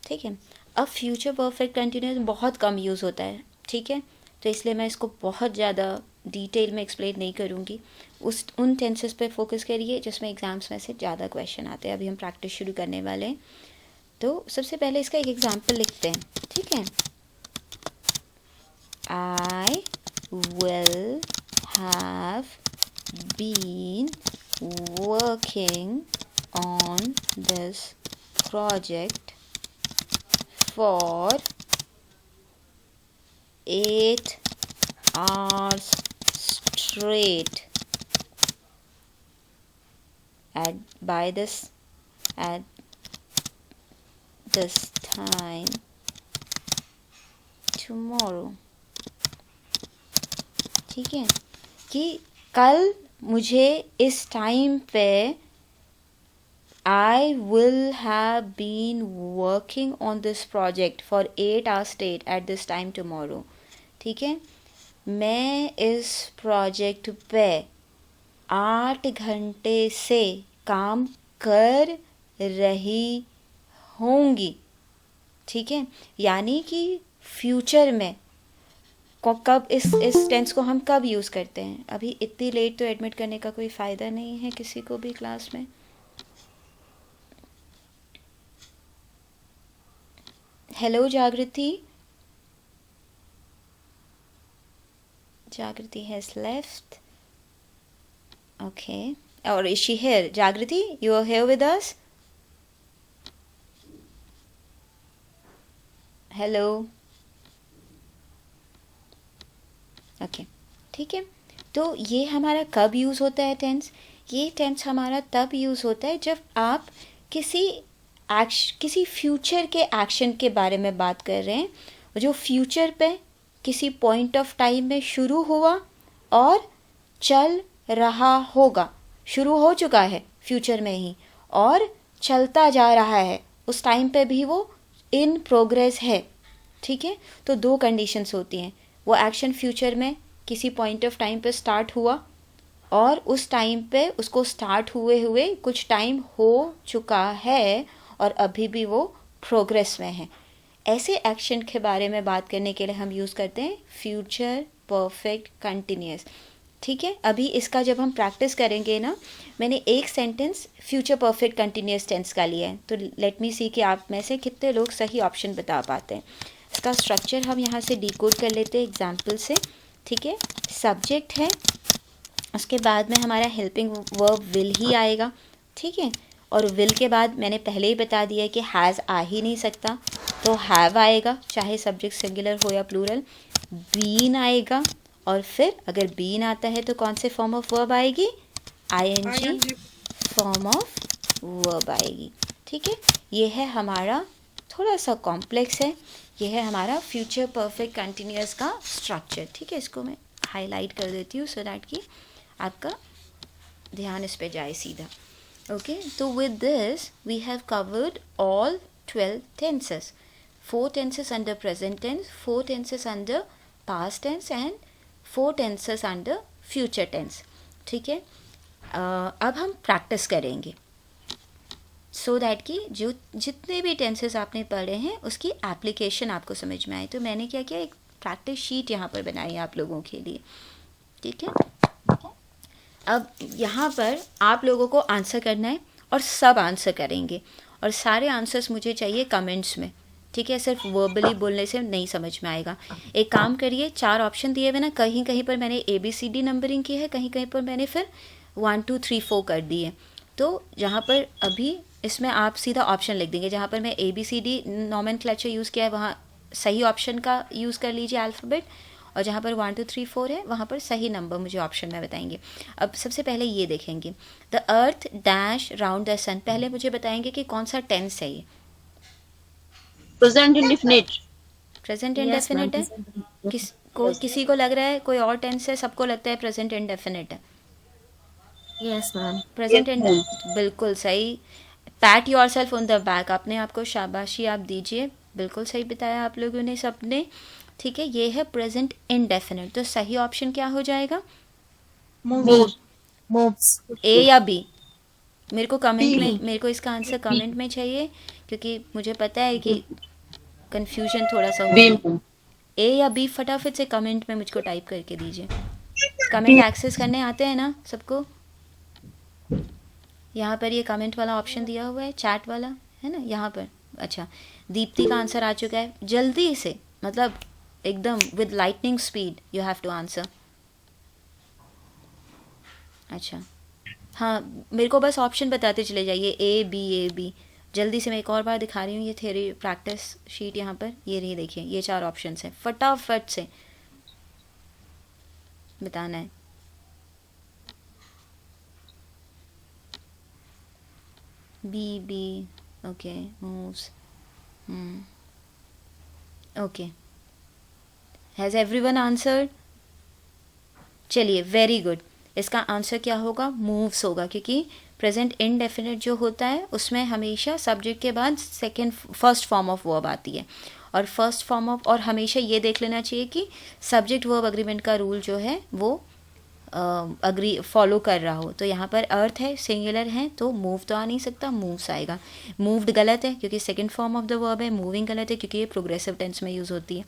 ठीक है। अब फ्यूचर परफेक्ट कंटिन्यूस बहुत कम यूज़ होता है, ठीक है, तो इसलिए मैं इसको बहुत ज़्यादा डिटेल में एक्सप्लेन नहीं करूँगी। उन टेंसेस पे फोकस करिए जिसमें एग्ज़ाम्स में से ज़्यादा क्वेश्चन आते हैं। अभी हम प्रैक्टिस शुरू करने वाले हैं, तो सबसे पहले इसका एक एग्जाम्पल लिखते हैं, ठीक है। I will have been working on this project for 8 hours straight at this time tomorrow. ठीक है, कि कल मुझे इस टाइम पे I will have been working on this project for 8 hours straight at this time tomorrow. ठीक है, मैं इस प्रोजेक्ट पे 8 घंटे से काम कर रही होंगी, ठीक है। यानी कि फ्यूचर में कब इस टेंस को हम कब यूज़ करते हैं? अभी इतनी लेट तो एडमिट करने का कोई फ़ायदा नहीं है किसी को भी क्लास में। Hello Jagriti, Jagriti has left, okay, और is she here? Jagriti, you are here with us? Hello, okay, ठीक है। तो ये हमारा कब यूज़ होता है टेंस? ये टेंस हमारा तब यूज़ होता है जब आप किसी फ्यूचर के एक्शन के बारे में बात कर रहे हैं जो फ्यूचर पे किसी पॉइंट ऑफ टाइम में शुरू हुआ और चल रहा होगा, शुरू हो चुका है फ्यूचर में ही और चलता जा रहा है, उस टाइम पे भी वो इन प्रोग्रेस है, ठीक है। तो दो कंडीशंस होती हैं, वो एक्शन फ्यूचर में किसी पॉइंट ऑफ टाइम पे स्टार्ट हुआ और उस टाइम पे उसको स्टार्ट हुए कुछ टाइम हो चुका है और अभी भी वो प्रोग्रेस में है। ऐसे एक्शन के बारे में बात करने के लिए हम यूज़ करते हैं फ्यूचर परफेक्ट कंटिन्यूअस, ठीक है। अभी इसका जब हम प्रैक्टिस करेंगे ना, मैंने एक sentence future perfect continuous tense का लिया है, तो लेट मी सी कि आप में से कितने लोग सही ऑप्शन बता पाते हैं। इसका स्ट्रक्चर हम यहाँ से डिकोड कर लेते हैं एग्जाम्पल से, ठीक है। सब्जेक्ट है, उसके बाद में हमारा हेल्पिंग वर्ब विल ही आएगा, ठीक है। और विल के बाद मैंने पहले ही बता दिया है कि हैज़ आ ही नहीं सकता, तो हैव आएगा, चाहे सब्जेक्ट सिंगुलर हो या प्लूरल। बीन आएगा, और फिर अगर बीन आता है तो कौन से फॉर्म ऑफ वर्ब आएगी? आईएनजी फॉर्म ऑफ वर्ब आएगी, ठीक है। ये है हमारा थोड़ा सा कॉम्प्लेक्स है। ये है हमारा फ्यूचर परफेक्ट कंटिन्यूअस का स्ट्रक्चर। ठीक है, इसको मैं हाईलाइट कर देती हूँ सो दैट कि आपका ध्यान इस पे जाए सीधा। ओके, तो with this we have covered all 12 tenses, 4 tenses under present tense, 4 tenses under past tense and 4 tenses under future tense. ठीक है, अब हम प्रैक्टिस करेंगे सो दैट कि जो जितने भी टेंसेस आपने पढ़े हैं उसकी एप्लीकेशन आपको समझ में आए। तो मैंने क्या किया, एक प्रैक्टिस शीट यहाँ पर बनाई है आप लोगों के लिए। ठीक है, अब यहाँ पर आप लोगों को आंसर करना है और सब आंसर करेंगे और सारे आंसर्स मुझे चाहिए कमेंट्स में। ठीक है, सिर्फ वर्बली बोलने से नहीं समझ में आएगा। एक काम करिए, 4 ऑप्शन दिए हुए ना, कहीं कहीं पर मैंने ABCD नंबरिंग की है, कहीं कहीं पर मैंने फिर 1 2 3 4 कर दिए। तो जहाँ पर अभी इसमें आप सीधा ऑप्शन लिख देंगे, जहाँ पर मैं ABCD नॉमेनक्लेचर यूज़ किया है वहाँ सही ऑप्शन का यूज़ कर लीजिए अल्फ़ाबेट, और जहाँ पर 1 2 3 4 है वहाँ पर सही नंबर मुझे ऑप्शन में बताएंगे। अब सबसे पहले ये देखेंगे, the earth dash round the sun. पहले मुझे बताएंगे कि कौन सा टेंस है ये। Present indefinite. प्रेजेंट इंडेफिनिट है? किसी को लग रहा है कोई और टेंस है? सबको लगता है प्रेजेंट इंडेफिनिट है। Yes, ma'am. प्रेजेंट Yes, बिल्कुल सही। PAT your self on the back, अपने आप को शाबाशी आप दीजिए, बिल्कुल सही बताया आप लोगों ने सबने। ठीक है, ये है प्रेजेंट इंडेफिनिट। तो सही ऑप्शन क्या हो जाएगा, Moves. A या B? मेरे को कमेंट में, मेरे को इसका आंसर कमेंट में चाहिए, क्योंकि मुझे पता है कि कंफ्यूजन थोड़ा सा होगा। A या B फटाफट से कमेंट में मुझको टाइप करके दीजिए। कमेंट एक्सेस करने आते हैं ना सबको? यहाँ पर ये कमेंट वाला ऑप्शन दिया हुआ है, चैट वाला है ना यहाँ पर। अच्छा, दीप्ति का आंसर आ चुका है। जल्दी से, मतलब एकदम with lightning speed you have to answer. अच्छा हाँ, मेरे को बस ऑप्शन बताते चले जाइए, A B जल्दी से। मैं एक और बार दिखा रही हूँ ये थ्योरी प्रैक्टिस शीट यहाँ पर, ये रही देखिए, ये 4 ऑप्शन हैं, फटाफट से बताना है। B okay, moves. Okay, has everyone answered? चलिए, वेरी गुड। इसका आंसर क्या होगा, मूव्स होगा, क्योंकि प्रेजेंट इनडेफिनिट जो होता है उसमें हमेशा सब्जेक्ट के बाद फर्स्ट फॉर्म ऑफ वर्ब आती है, और फर्स्ट फॉर्म ऑफ, और हमेशा ये देख लेना चाहिए कि सब्जेक्ट वर्ब अग्रीमेंट का रूल जो है वो अग्री फॉलो कर रहा हो। तो यहाँ पर अर्थ है, सिंगुलर है, तो मूव तो आ नहीं सकता, मूव्स आएगा। मूव्ड गलत है क्योंकि second form of the verb है। मूविंग गलत है क्योंकि ये प्रोग्रेसिव टेंस में यूज़ होती है।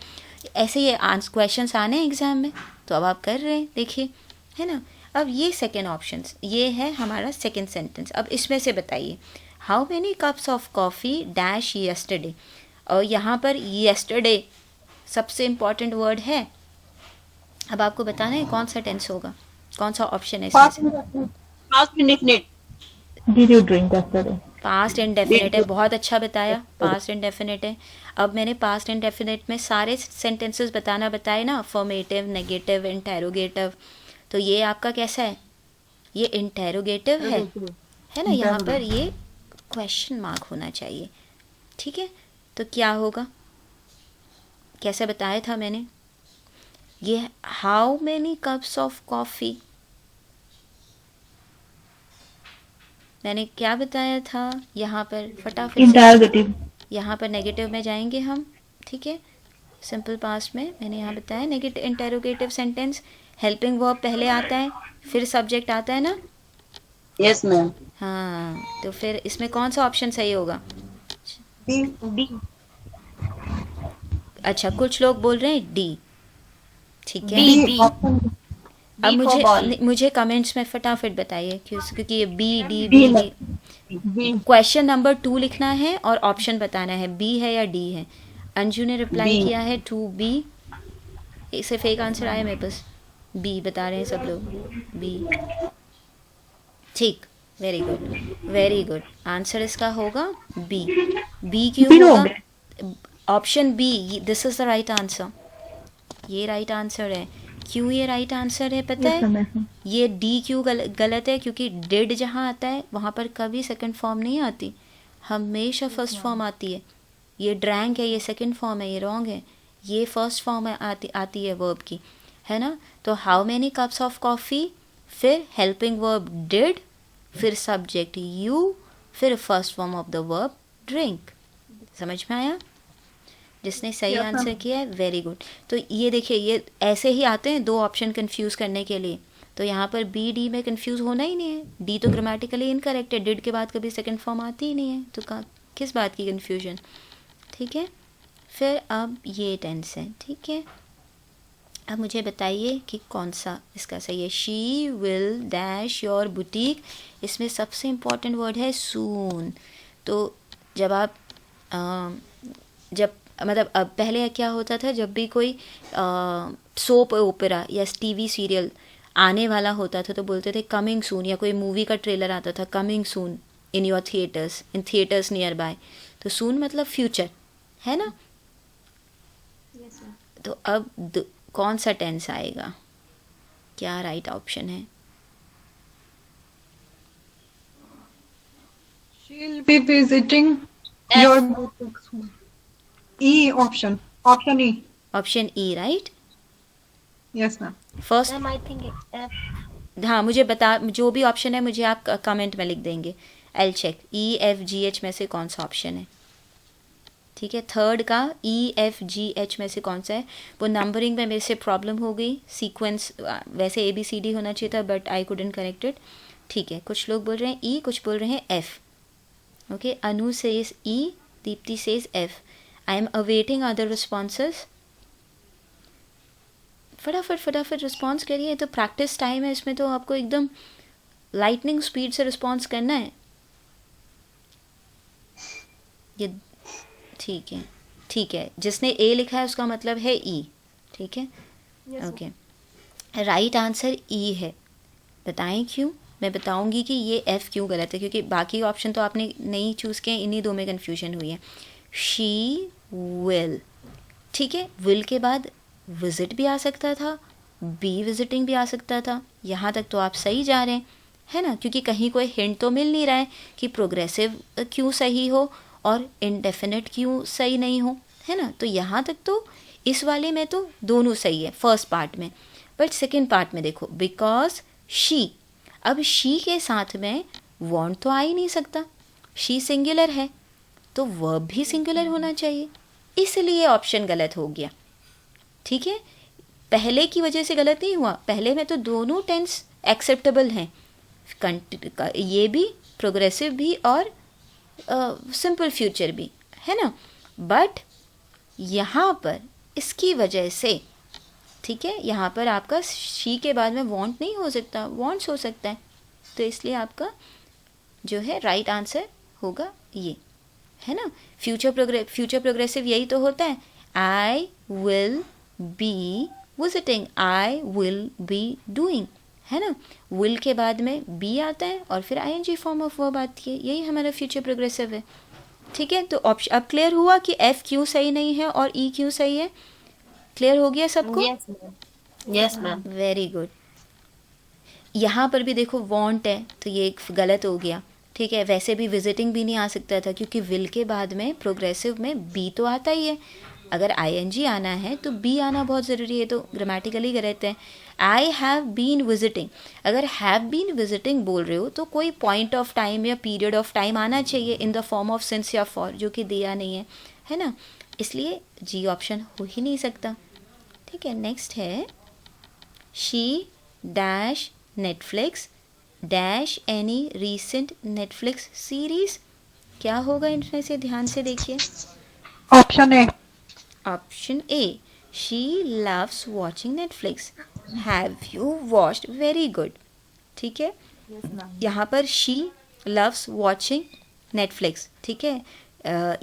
ऐसे ये क्वेश्चंस आने हैं एग्जाम में, तो अब आप कर रहे हैं, देखिए, है ना। अब ये सेकेंड ऑप्शन, ये है हमारा सेकेंड सेंटेंस। अब इसमें से बताइए, how many cups of coffee dash yesterday. और यहाँ पर येस्टरडे सबसे इम्पॉर्टेंट वर्ड है। अब आपको बताना है कौन सा टेंस होगा, कौन सा ऑप्शन है इसमें से। Past indefinite. Did you drink yesterday? Past indefinite है, बहुत अच्छा बताया, पास्ट इंडेफिनिट है। अब मैंने पास्ट इंडेफिनिट में सारे सेंटेंसेस बताए ना, अफर्मेटिव, नेगेटिव, इंटेरोगेटिव। तो ये आपका कैसा है, ये इंटेरोगेटिव है ना। यहाँ पर ये क्वेश्चन मार्क होना चाहिए, ठीक है। तो क्या होगा, कैसे बताया था मैंने, ये how many cups of coffee, मैंने क्या बताया था यहाँ पर, फटाफट Interrogative. यहाँ पर नेगेटिव में जाएंगे हम, ठीक है। सिंपल पास्ट में मैंने यहाँ बताया negative interrogative sentence, helping verb पहले आता है, फिर सब्जेक्ट आता है ना। Yes ma'am. हाँ, तो फिर इसमें कौन सा ऑप्शन सही होगा। डी। अच्छा, कुछ लोग बोल रहे हैं डी, ठीक है। B. अब B for ball. मुझे कमेंट्स में फटाफट बताइए, क्योंकि ये बी क्वेश्चन नंबर 2 लिखना है और ऑप्शन बताना है, बी है या डी है। अंजू ने रिप्लाई किया है 2B, सिर्फ एक आंसर आया मेरे पास, बी बता रहे हैं सब लोग, बी। ठीक, very good very good. Answer इसका होगा बी। बी क्यों होगा, option B, this is the right answer, ये राइट आंसर है। क्यों ये राइट आंसर है पता है, ये डी क्यों गलत है, क्योंकि डिड जहाँ आता है वहाँ पर कभी सेकंड फॉर्म नहीं आती, हमेशा फर्स्ट फॉर्म आती है। ये ड्रैंक है, ये सेकंड फॉर्म है, ये रॉन्ग है, ये फर्स्ट फॉर्म है, आती है वर्ब की, है ना। तो how many cups of coffee, फिर हेल्पिंग वर्ब डिड, फिर सब्जेक्ट यू, फिर first form of the verb drink. समझ में आया? जिसने सही Yes, आंसर ma'am. किया है वेरी गुड। तो ये देखिए, ये ऐसे ही आते हैं दो ऑप्शन कंफ्यूज करने के लिए। तो यहाँ पर बी डी में कंफ्यूज होना ही नहीं है, डी तो ग्रामेटिकली इनकरेक्ट है, डिड के बाद कभी सेकंड फॉर्म आती ही नहीं है, तो किस बात की कंफ्यूजन, ठीक है। फिर अब ये टेंस है, ठीक है। अब मुझे बताइए कि कौन सा इसका सही है। She will dash your boutique, इसमें सबसे इम्पॉर्टेंट वर्ड है सून। तो जब आप जब मतलब अब पहले क्या होता था, जब भी कोई सोप ओपेरा या टीवी सीरियल आने वाला होता था तो बोलते थे कमिंग सून, या कोई मूवी का ट्रेलर आता था coming soon in your theatres, in theatres near by. तो सून मतलब फ्यूचर, है ना। तो अब कौन सा टेंस आएगा, क्या राइट ऑप्शन है? She'll be visiting your boutique soon. E option. Option E. Option E, right. Yes, ma'am. First, Ma'am, I think F. हाँ मुझे बता, जो भी ऑप्शन है मुझे आप कमेंट में लिख देंगे, I check E F G H में से कौन सा ऑप्शन है, ठीक है। थर्ड का ई एफ जी एच में से कौन सा है? वो नंबरिंग में मेरे से प्रॉब्लम हो गई, सीक्वेंस वैसे ए बी सी डी होना चाहिए था but I couldn't correct it, ठीक है। कुछ लोग बोल रहे हैं ई, कुछ बोल रहे हैं F, okay. Anu says E, Deepti says F. I am awaiting other responses. फटाफट रिस्पॉन्स करिए, तो प्रैक्टिस टाइम है, इसमें तो आपको एकदम लाइटनिंग स्पीड से रिस्पॉन्स करना है। ये ठीक है, जिसने ए लिखा है उसका मतलब है ई, ठीक है, ओके। राइट आंसर ई है, बताएं क्यों? मैं बताऊंगी कि ये एफ क्यों गलत है, क्योंकि बाकी ऑप्शन तो आपने नहीं चूज़ किए, इन्हीं दो में कन्फ्यूजन हुई है। शी विल, ठीक है, विल के बाद विजिट भी आ सकता था, बी विजिटिंग भी आ सकता था, यहाँ तक तो आप सही जा रहे हैं, है ना, क्योंकि कहीं कोई हिंट तो मिल नहीं रहा है कि प्रोग्रेसिव क्यों सही हो और इनडेफिनेट क्यों सही नहीं हो, है ना। तो यहाँ तक तो इस वाले में तो दोनों सही है फर्स्ट पार्ट में, बट सेकंड पार्ट में देखो, बिकॉज शी, अब शी के साथ में वॉन्ट तो आ ही नहीं सकता, शी सिंगुलर है तो वर्ब भी सिंगुलर होना चाहिए, इसलिए ऑप्शन गलत हो गया, ठीक है। पहले की वजह से गलत नहीं हुआ, पहले में तो दोनों टेंस एक्सेप्टेबल हैं, ये भी प्रोग्रेसिव भी और सिंपल फ्यूचर भी, है ना। बट यहाँ पर इसकी वजह से, ठीक है, यहाँ पर आपका शी के बाद में वांट नहीं हो सकता, वांट्स हो सकता है, तो इसलिए आपका जो है राइट आंसर होगा ये, है ना। फ्यूचर प्रोग्रेसिव यही तो होता है, I will be visiting, I will be doing, है ना। विल के बाद में बी आता है और फिर आईएनजी फॉर्म ऑफ वर्ब आती है, यही हमारा फ्यूचर प्रोग्रेसिव है, ठीक है। तो ऑप्शन अब क्लियर हुआ कि एफ क्यों सही नहीं है और ई क्यों सही है, क्लियर हो गया सबको? Yes, ma'am. Yes, ma'am. Very good. यहाँ पर भी देखो वांट है तो ये गलत हो गया, ठीक है। वैसे भी विजिटिंग भी नहीं आ सकता था क्योंकि विल के बाद में प्रोग्रेसिव में बी तो आता ही है, अगर आईएनजी आना है तो बी आना बहुत ज़रूरी है, तो ग्रामेटिकली गलत है। आई हैव बीन विजिटिंग, अगर हैव बीन विजिटिंग बोल रहे हो तो कोई पॉइंट ऑफ टाइम या पीरियड ऑफ टाइम आना चाहिए in the form of since या फॉर, जो कि दिया नहीं है ना, इसलिए जी ऑप्शन हो ही नहीं सकता, ठीक है। नेक्स्ट है she dash Netflix dash any recent Netflix series, क्या होगा इनमें से, ध्यान से देखिए। Option A. Option A, she loves watching Netflix, have you watched, very good, ठीक है। यहाँ पर शी लव्स वॉचिंग नेटफ्लिक्स, ठीक है,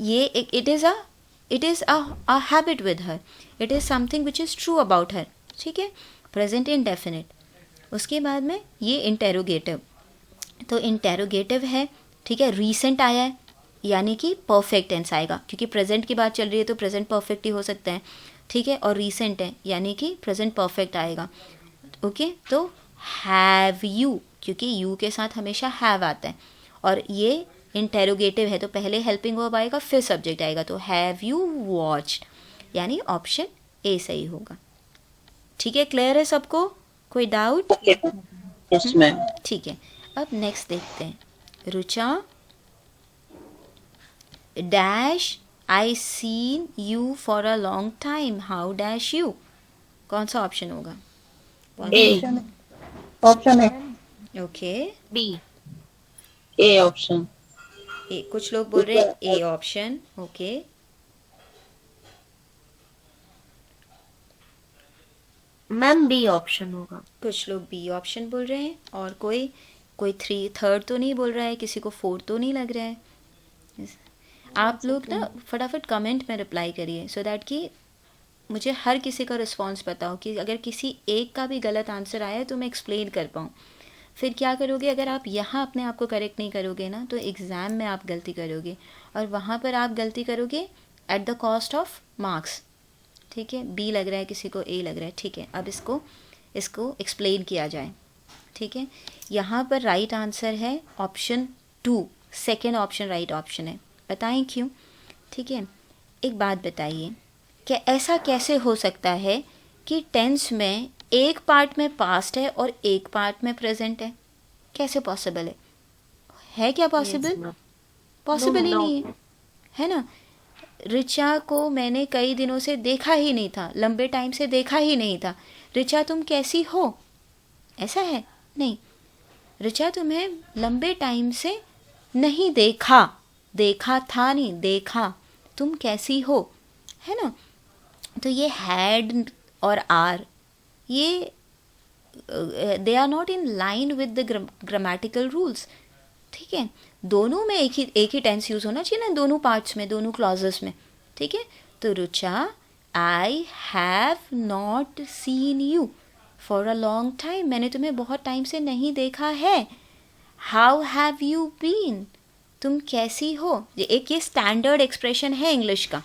ये it is a habit with her, it is something which is true about her, ठीक है, present indefinite. उसके बाद में ये इंटेरोगेटिव, तो इंटेरोगेटिव है, ठीक है, रीसेंट आया है यानी कि परफेक्ट टेंस आएगा, क्योंकि प्रेजेंट की बात चल रही है तो प्रेजेंट परफेक्ट ही हो सकता है, ठीक है, और रीसेंट है यानी कि प्रेजेंट परफेक्ट आएगा, ओके। तो हैव यू, क्योंकि यू के साथ हमेशा हैव आता है, और ये इंटेरोगेटिव है तो पहले हेल्पिंग वर्ब आएगा फिर सब्जेक्ट आएगा, तो हैव यू वॉच्ड, यानी ऑप्शन ए सही होगा। ठीक है, क्लियर है सबको, कोई डाउट? Yes ma'am. ठीक है, अब नेक्स्ट देखते हैं। Rucha dash I seen you for a long time, how dash you, कौन सा ऑप्शन होगा? A. Option A. Okay, B. A option. A, कुछ लोग बोल रहे हैं A option, okay. Ma'am B option होगा। कुछ लोग बी ऑप्शन बोल रहे हैं, और कोई थर्ड तो नहीं बोल रहा है, किसी को फोर्थ तो नहीं लग रहा है। आप लोग ना फटाफट कमेंट में रिप्लाई करिए सो दैट कि मुझे हर किसी का रिस्पॉन्स पता हो, कि अगर किसी एक का भी गलत आंसर आया है तो मैं एक्सप्लेन कर पाऊँ। फिर क्या करोगे, अगर आप यहाँ अपने आप को करेक्ट नहीं करोगे ना तो एग्ज़ाम में आप गलती करोगे, और वहाँ पर आप गलती करोगे at the cost of marks. ठीक है, बी लग रहा है, किसी को ए लग रहा है। ठीक है, अब इसको एक्सप्लेन किया जाए। ठीक है, यहाँ पर राइट आंसर है option 2, second option right option है। बताएं क्यों? ठीक है, एक बात बताइए, क्या ऐसा कैसे हो सकता है कि टेंस में एक पार्ट में पास्ट है और एक पार्ट में प्रेजेंट है? कैसे पॉसिबल है क्या पॉसिबल? Yes, ma'am. पॉसिबल ही No. नहीं है ना। रिचा को मैंने कई दिनों से देखा ही नहीं था, लंबे टाइम से देखा ही नहीं था। रिचा तुम कैसी हो, ऐसा है? नहीं, रिचा तुम्हें लंबे टाइम से नहीं देखा, देखा था नहीं, देखा, तुम कैसी हो, है ना। तो ये हैड और आर, ये they are not in line with the grammatical rules. ठीक है, दोनों में एक ही टेंस यूज़ होना चाहिए ना, दोनों पार्ट्स में, दोनों क्लॉजेस में। ठीक है, तो Rucha I have not seen you for a long time, मैंने तुम्हें बहुत टाइम से नहीं देखा है। हाउ हैव यू बीन, तुम कैसी हो। ये स्टैंडर्ड एक्सप्रेशन है इंग्लिश का,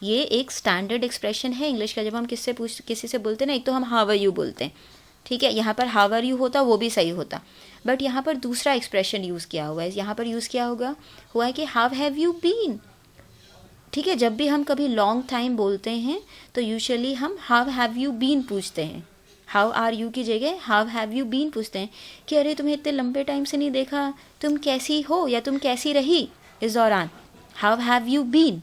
ये एक स्टैंडर्ड एक्सप्रेशन है इंग्लिश का। जब हम किसी से बोलते हैं ना, एक तो हम हाउ आर यू बोलते हैं, ठीक है, यहाँ पर हाउ आर यू होता वो भी सही होता, बट यहाँ पर दूसरा एक्सप्रेशन यूज़ किया हुआ है। यहाँ पर यूज़ किया हुआ है कि हाउ हैव यू बीन। ठीक है, जब भी हम कभी लॉन्ग टाइम बोलते हैं तो यूजुअली हम हाउ हैव यू बीन पूछते हैं, हाउ आर यू की जगह हाउ हैव यू बीन पूछते हैं कि अरे तुम्हें इतने लंबे टाइम से नहीं देखा, तुम कैसी हो या तुम कैसी रही इस दौरान। हाउ हैव यू बीन,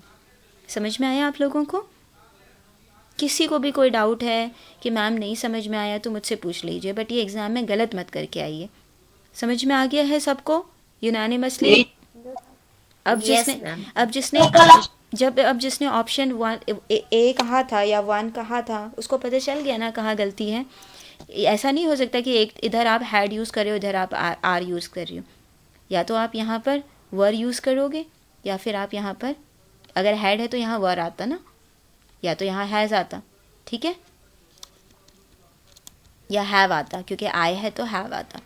समझ में आया आप लोगों को? किसी को भी कोई डाउट है कि मैम नहीं समझ में आया तो मुझसे पूछ लीजिए, बट ये एग्ज़ाम में गलत मत करके आइए। समझ में आ गया है सबको यूनानिमसली? अब जिसने ऑप्शन 1 ए कहा था या 1 कहा था उसको पता चल गया ना कहाँ गलती है। ऐसा नहीं हो सकता कि एक इधर आप हैड यूज़ कर रहे हो, इधर आप आर यूज़ कर रही हो। या तो आप यहाँ पर वर यूज़ करोगे, या फिर आप यहाँ पर, अगर हैड है तो यहाँ वर आता ना, या तो यहाँ हैज़ आता, ठीक है, या हैव आता, क्योंकि आई है तो हैव आता।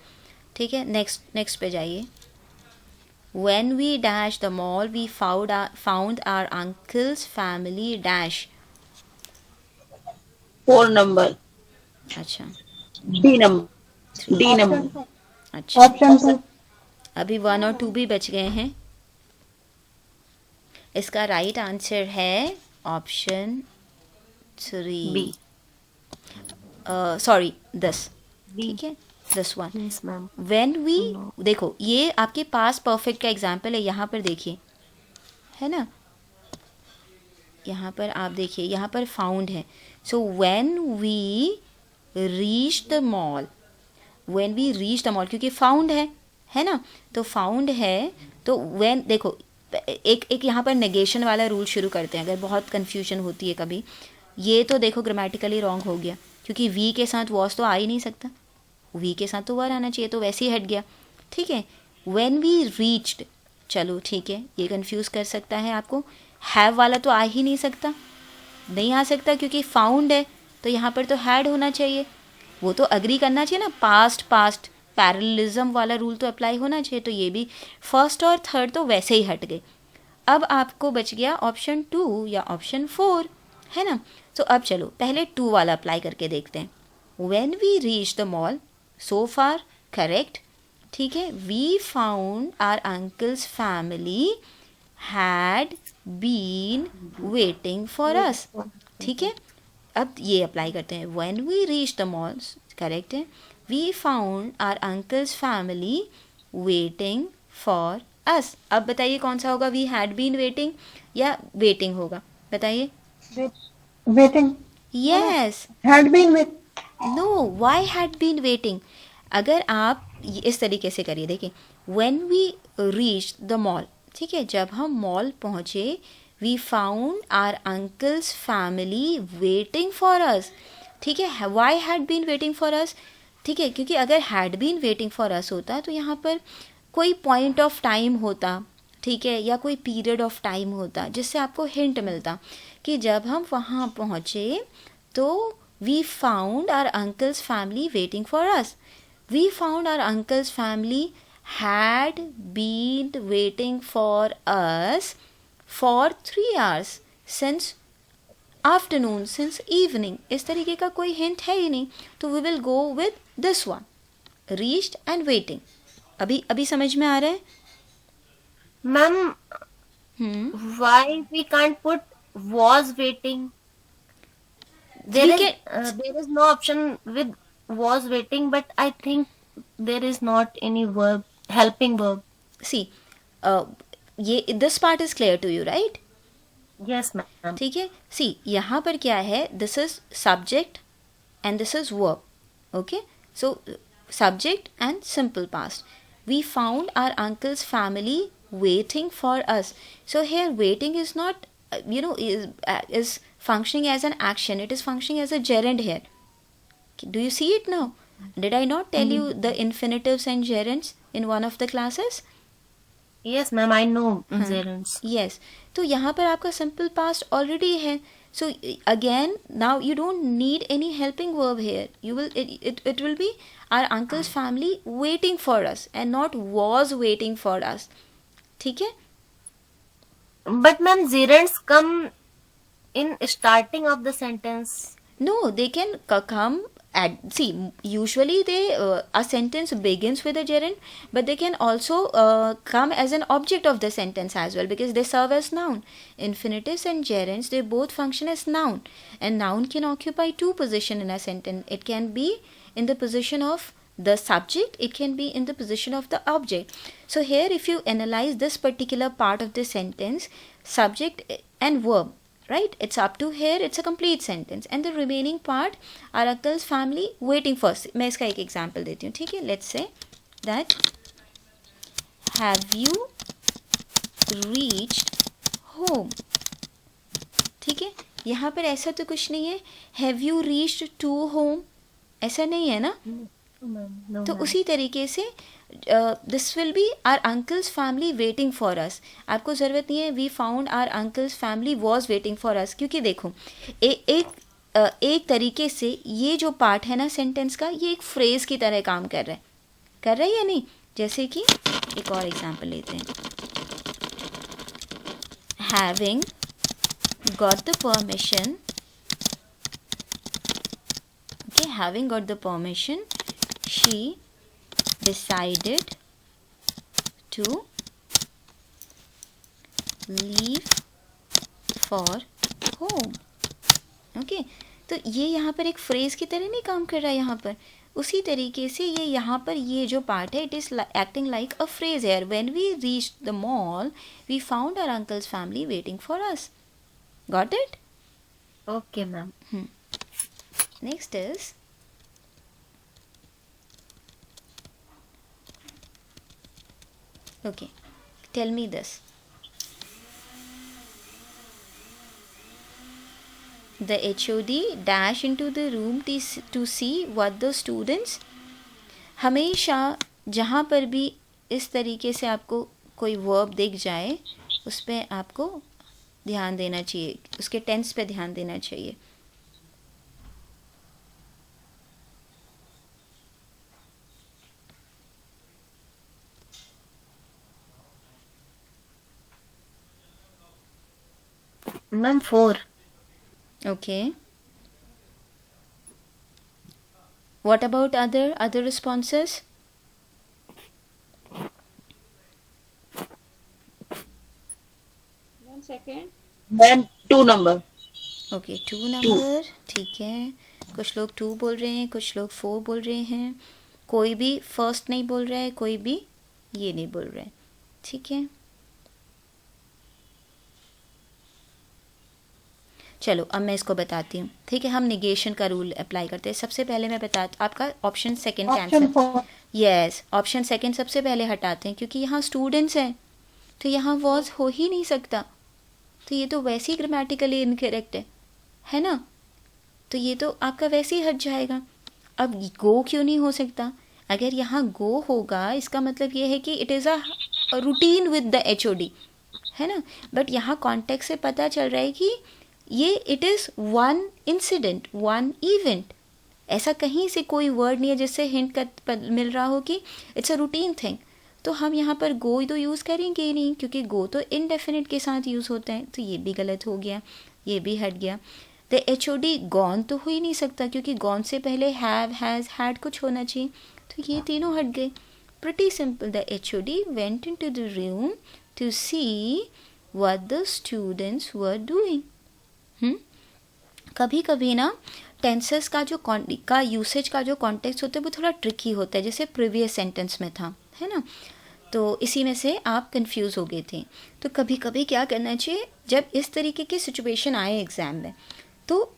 ठीक है, नेक्स्ट पे जाइए। When we dash the mall, we found our uncle's family dash. 4 number. अच्छा, डी नंबर। अच्छा, ऑप्शन 2। अभी 1 और 2 भी बच गए हैं। इसका राइट आंसर है ऑप्शन 3, सॉरी 10। ठीक है, 10 1। Yes, ma'am. When we, देखो ये आपके पास परफेक्ट का एग्जाम्पल है, यहाँ पर देखिए, है ना, यहाँ पर आप देखिए, यहाँ पर फाउंड है। सो when we reach the mall, when we reach the mall, क्योंकि फाउंड है ना, तो फाउंड है तो when, देखो एक यहाँ पर नेगेशन वाला रूल शुरू करते हैं, अगर बहुत कन्फ्यूजन होती है कभी। ये तो देखो ग्रामेटिकली रॉन्ग हो गया, क्योंकि वी के साथ वॉज तो आ ही नहीं सकता, वी के साथ तो वर आना चाहिए, तो वैसे ही हट गया। ठीक है, व्हेन वी रीच्ड, चलो ठीक है, ये कंफ्यूज कर सकता है आपको। हैव वाला तो आ ही नहीं सकता, नहीं आ सकता, क्योंकि फाउंड है तो यहाँ पर तो हैड होना चाहिए, वो तो अग्री करना चाहिए ना, पास्ट पैरेललिज्म वाला रूल तो अप्लाई होना चाहिए। तो ये भी फर्स्ट और थर्ड तो वैसे ही हट गए। अब आपको बच गया ऑप्शन 2 या ऑप्शन 4, है ना। तो अब चलो पहले 2 वाला अप्लाई करके देखते हैं। When we reach the mall, so far correct, ठीक है, we found our uncle's family had been waiting for us. ठीक है, अब ये अप्लाई करते हैं, when we reach the mall, correct है, we found our uncle's family waiting for us. अब बताइए कौन सा होगा, वी हैड बीन वेटिंग या वेटिंग होगा, बताइए। Waiting. Yes, Had been with. No, why had been waiting. अगर आप इस तरीके से करिए, देखिए, when we reach the mall, ठीक है, जब हम मॉल पहुँचे, we found our uncle's family waiting for us. ठीक है, why had been waiting for us, ठीक है, क्योंकि अगर had been waiting for us होता तो यहाँ पर कोई पॉइंट ऑफ टाइम होता, ठीक है, या कोई पीरियड ऑफ टाइम होता जिससे आपको हिंट मिलता कि जब हम वहाँ पहुँचे तो we found our uncle's family waiting for us. We found our uncle's family had been waiting for us for 3 hours since afternoon, since evening. इस तरीके का कोई हिंट है ही नहीं, तो we will go with this one, reached and waiting. अभी समझ में आ रहा है? Ma'am, why we can't put was waiting? We can- There is no option with was waiting, but I think there is not any verb, helping verb. See, ये this part is clear to you, right? Yes, ma'am. ठीक है, see यहाँ पर क्या है, this is subject and this is verb, okay, so subject and simple past. We found our uncle's family waiting for us. So here waiting is not is functioning as an action, it is functioning as a gerund here. Do you see it now? Did I not tell you the infinitives and gerunds in one of the classes? Yes, ma'am. I know gerunds. Yes, तो यहाँ पर आपका simple past already है, so again now you don't need any helping verb here. You will it will be our uncle's family waiting for us and not was waiting for us. ठीक है, But ma'am, gerunds come in starting of the sentence. no, they can come at, see, usually they a sentence begins with a gerund, but they can also come as an object of the sentence as well, because they serve as noun. Infinitives and gerunds, they both function as noun, and noun can occupy 2 positions in a sentence. It can be in the position of the subject, it can be in the position of the object. So here if you analyze this particular part of the sentence, subject and verb, right, it's up to here, it's a complete sentence, and the remaining part our uncle's family waiting for. मैं इसका एक example देती हूँ, ठीक है, let's say that have you reached home, ठीक है, यहाँ पर ऐसा तो कुछ नहीं है, have you reached to home, ऐसा नहीं है ना, No, तो ma'am. उसी तरीके से this will be our uncle's family waiting for us. आपको ज़रूरत नहीं है we found our uncle's family was waiting for us, क्योंकि देखो एक तरीके से ये जो पार्ट है ना सेंटेंस का, ये एक फ्रेज की तरह काम कर रहा है या नहीं? जैसे कि एक और एग्जांपल लेते हैं, having got the permission, okay, having got the permission she decided to leave for home. Okay, तो ये यहाँ पर एक फ्रेज की तरह नहीं काम कर रहा है यहाँ पर, उसी तरीके से ये यहाँ पर ये जो पार्ट है, it is acting like a phrase here. When we reach the mall we found our uncle's family waiting for us. Got it? Okay, ma'am. Next is okay, tell me this. The HOD dash into the room to see what the students, हमेशा जहाँ पर भी इस तरीके से आपको कोई verb दिख जाए उस पर आपको ध्यान देना चाहिए, उसके टेंस पे ध्यान देना चाहिए। Ma'am, 4. Okay. What about other responses? Ma'am 2 number. Okay 2 number, ठीक है। कुछ लोग 2 बोल रहे हैं, कुछ लोग 4 बोल रहे हैं, कोई भी फर्स्ट नहीं बोल रहा है, कोई भी ये नहीं बोल रहा है, ठीक है। चलो अब मैं इसको बताती हूँ, ठीक है। हम निगेशन का रूल अप्लाई करते हैं। सबसे पहले मैं बता, आपका option second Option cancel, 4. Yes option second सबसे पहले हटाते हैं क्योंकि यहाँ स्टूडेंट्स हैं तो यहाँ वॉज हो ही नहीं सकता, तो ये तो वैसे ही ग्रामेटिकली इनकरेक्ट है ना, तो ये तो आपका वैसे ही हट जाएगा। अब गो क्यों नहीं हो सकता? अगर यहाँ गो होगा इसका मतलब ये है कि it is a routine with the HOD, है ना। बट यहाँ कॉन्टेक्स्ट से पता चल रहा है कि ये it is one incident, one event. ऐसा कहीं से कोई वर्ड नहीं है जिससे हिंट कर मिल रहा हो कि इट्स अ रूटीन थिंग। तो हम यहाँ पर गो तो यूज़ करेंगे ही नहीं क्योंकि गो तो इनडेफिनिट के साथ यूज़ होता है, तो ये भी गलत हो गया, ये भी हट गया। द HOD गॉन तो हो ही नहीं सकता क्योंकि गॉन से पहले हैव, हैज़, हैड कुछ होना चाहिए, तो ये तीनों हट गए। Pretty simple, the HOD went into the room to see what the students were doing. कभी कभी ना टेंसेस का जो यूसेज का जो कॉन्टेक्स्ट होता है वो थोड़ा ट्रिकी होता है, जैसे प्रीवियस सेंटेंस में था, है ना। तो इसी में से आप कंफ्यूज हो गए थे। तो कभी कभी क्या करना चाहिए, जब इस तरीके की सिचुएशन आए एग्ज़ाम में तो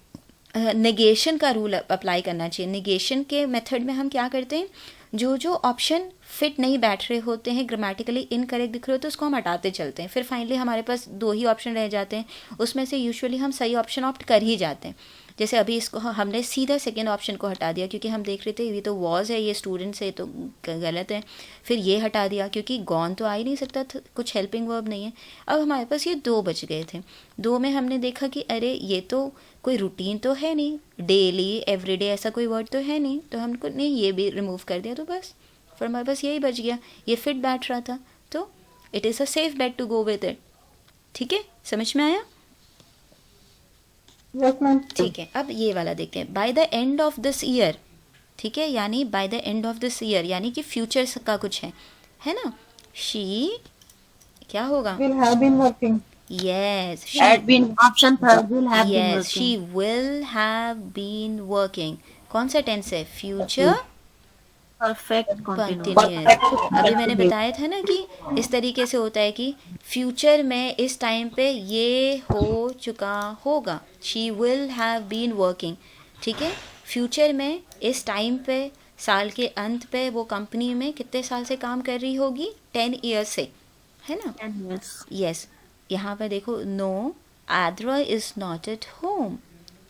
नेगेशन का रूल अप्लाई करना चाहिए। नेगेशन के मेथड में हम क्या करते हैं, जो ऑप्शन फिट नहीं बैठ रहे होते हैं, ग्रामेटिकली इनकरेक्ट दिख रहे होते हैं, उसको हम हटाते चलते हैं। फिर फाइनली हमारे पास 2 ही ऑप्शन रह जाते हैं, उसमें से यूजुअली हम सही ऑप्शन ऑप्ट कर ही जाते हैं। जैसे अभी इसको हमने सीधा सेकेंड ऑप्शन को हटा दिया क्योंकि हम देख रहे थे ये तो वॉज है, ये स्टूडेंट्स है, तो गलत है। फिर ये हटा दिया क्योंकि गॉन तो आ ही नहीं सकता, कुछ हेल्पिंग वर्ब नहीं है। अब हमारे पास ये 2 बच गए थे। 2 में हमने देखा कि अरे ये तो कोई रूटीन तो है नहीं, डेली एवरीडे ऐसा कोई वर्ड तो है नहीं, तो हमको नहीं ये भी रिमूव कर दिया, तो बस फिर हमारे पास यही बच गया, ये फिट बैठ रहा था, तो it is a safe bet to go with it. ठीक है, समझ में आया? Yes, ma'am. ठीक है, अब ये वाला देखते हैं। By the end of this year, ठीक है, यानी by the end of this year यानी कि फ्यूचर का कुछ है ना। शी क्या होगा? Will have been working. Yes, Had been. Option third will have been yes, working. She will have been working. कौन सा टेंस है? Future Perfect continuous. कंटिन्यूस। अभी मैंने बताया था ना कि इस तरीके से होता है कि फ्यूचर में इस टाइम पे ये हो चुका होगा, she will have been working, ठीक है। फ्यूचर में इस टाइम पे, साल के अंत पे वो कंपनी में कितने साल से काम कर रही होगी? 10 ईयर्स से, है ना। And yes. यस, यहाँ पे देखो, no Aadra is not at home,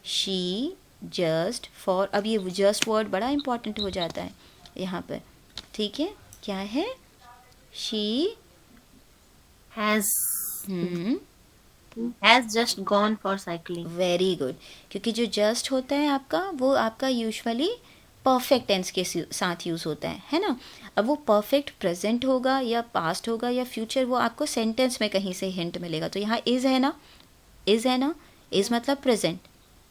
she just for, अब ये जस्ट वर्ड बड़ा इंपॉर्टेंट हो जाता है यहाँ पर, ठीक है। क्या है? She Has has just gone for cycling. Very good, क्योंकि जो जस्ट होता है आपका वो आपका यूजुअली परफेक्ट टेंस के साथ यूज़ होता है ना। अब वो परफेक्ट प्रेजेंट होगा या पास्ट होगा या फ्यूचर, वो आपको सेंटेंस में कहीं से हिंट मिलेगा। तो यहाँ इज़ है ना, इज़ है ना, इज़ मतलब प्रेजेंट,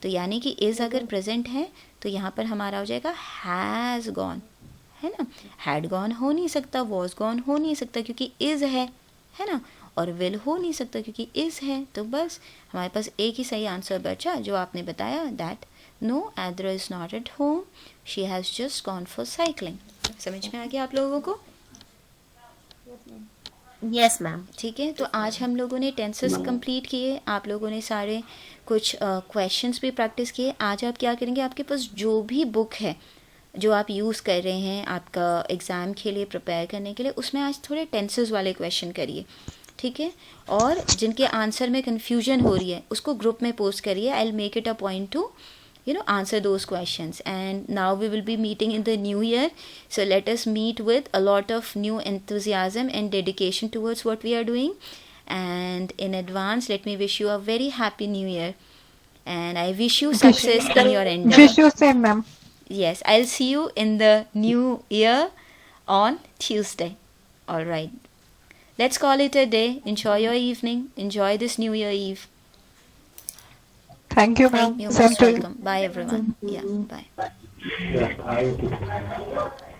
तो यानी कि इज़ अगर प्रेजेंट है तो यहाँ पर हमारा हो जाएगा हैज़ गॉन, है ना। हैड गॉन हो नहीं सकता, वॉज गॉन हो नहीं सकता क्योंकि इज़ है ना, और विल हो नहीं सकता क्योंकि इज़ है। तो बस हमारे पास एक ही सही आंसर बचा जो आपने बताया, that no Aadra is not at home, she has just gone for cycling. समझ में आ गया आप लोगों को? Yes, ma'am. ठीक है, तो आज हम लोगों ने टेंसेस कंप्लीट किए, आप लोगों ने सारे कुछ क्वेश्चंस भी प्रैक्टिस किए। आज आप क्या करेंगे, आपके पास जो भी बुक है जो आप यूज़ कर रहे हैं आपका एग्ज़ाम के लिए प्रिपेयर करने के लिए, उसमें आज थोड़े टेंसेस वाले क्वेश्चन करिए, ठीक है। और जिनके आंसर में कन्फ्यूजन हो रही है उसको ग्रुप में पोस्ट करिए। I will make it a point two answer those questions. And now we will be meeting in the new year, so let us meet with a lot of new enthusiasm and dedication towards what we are doing. And in advance, let me wish you a very happy new year, and I wish you success in your endeavor. Wish you same, ma'am. Yes, I'll see you in the new year on Tuesday. All right, let's call it a day. Enjoy your evening, enjoy this new year eve. Thank you, ma'am. You're Same most to you. welcome. Bye everyone. Yeah, bye. Yeah, I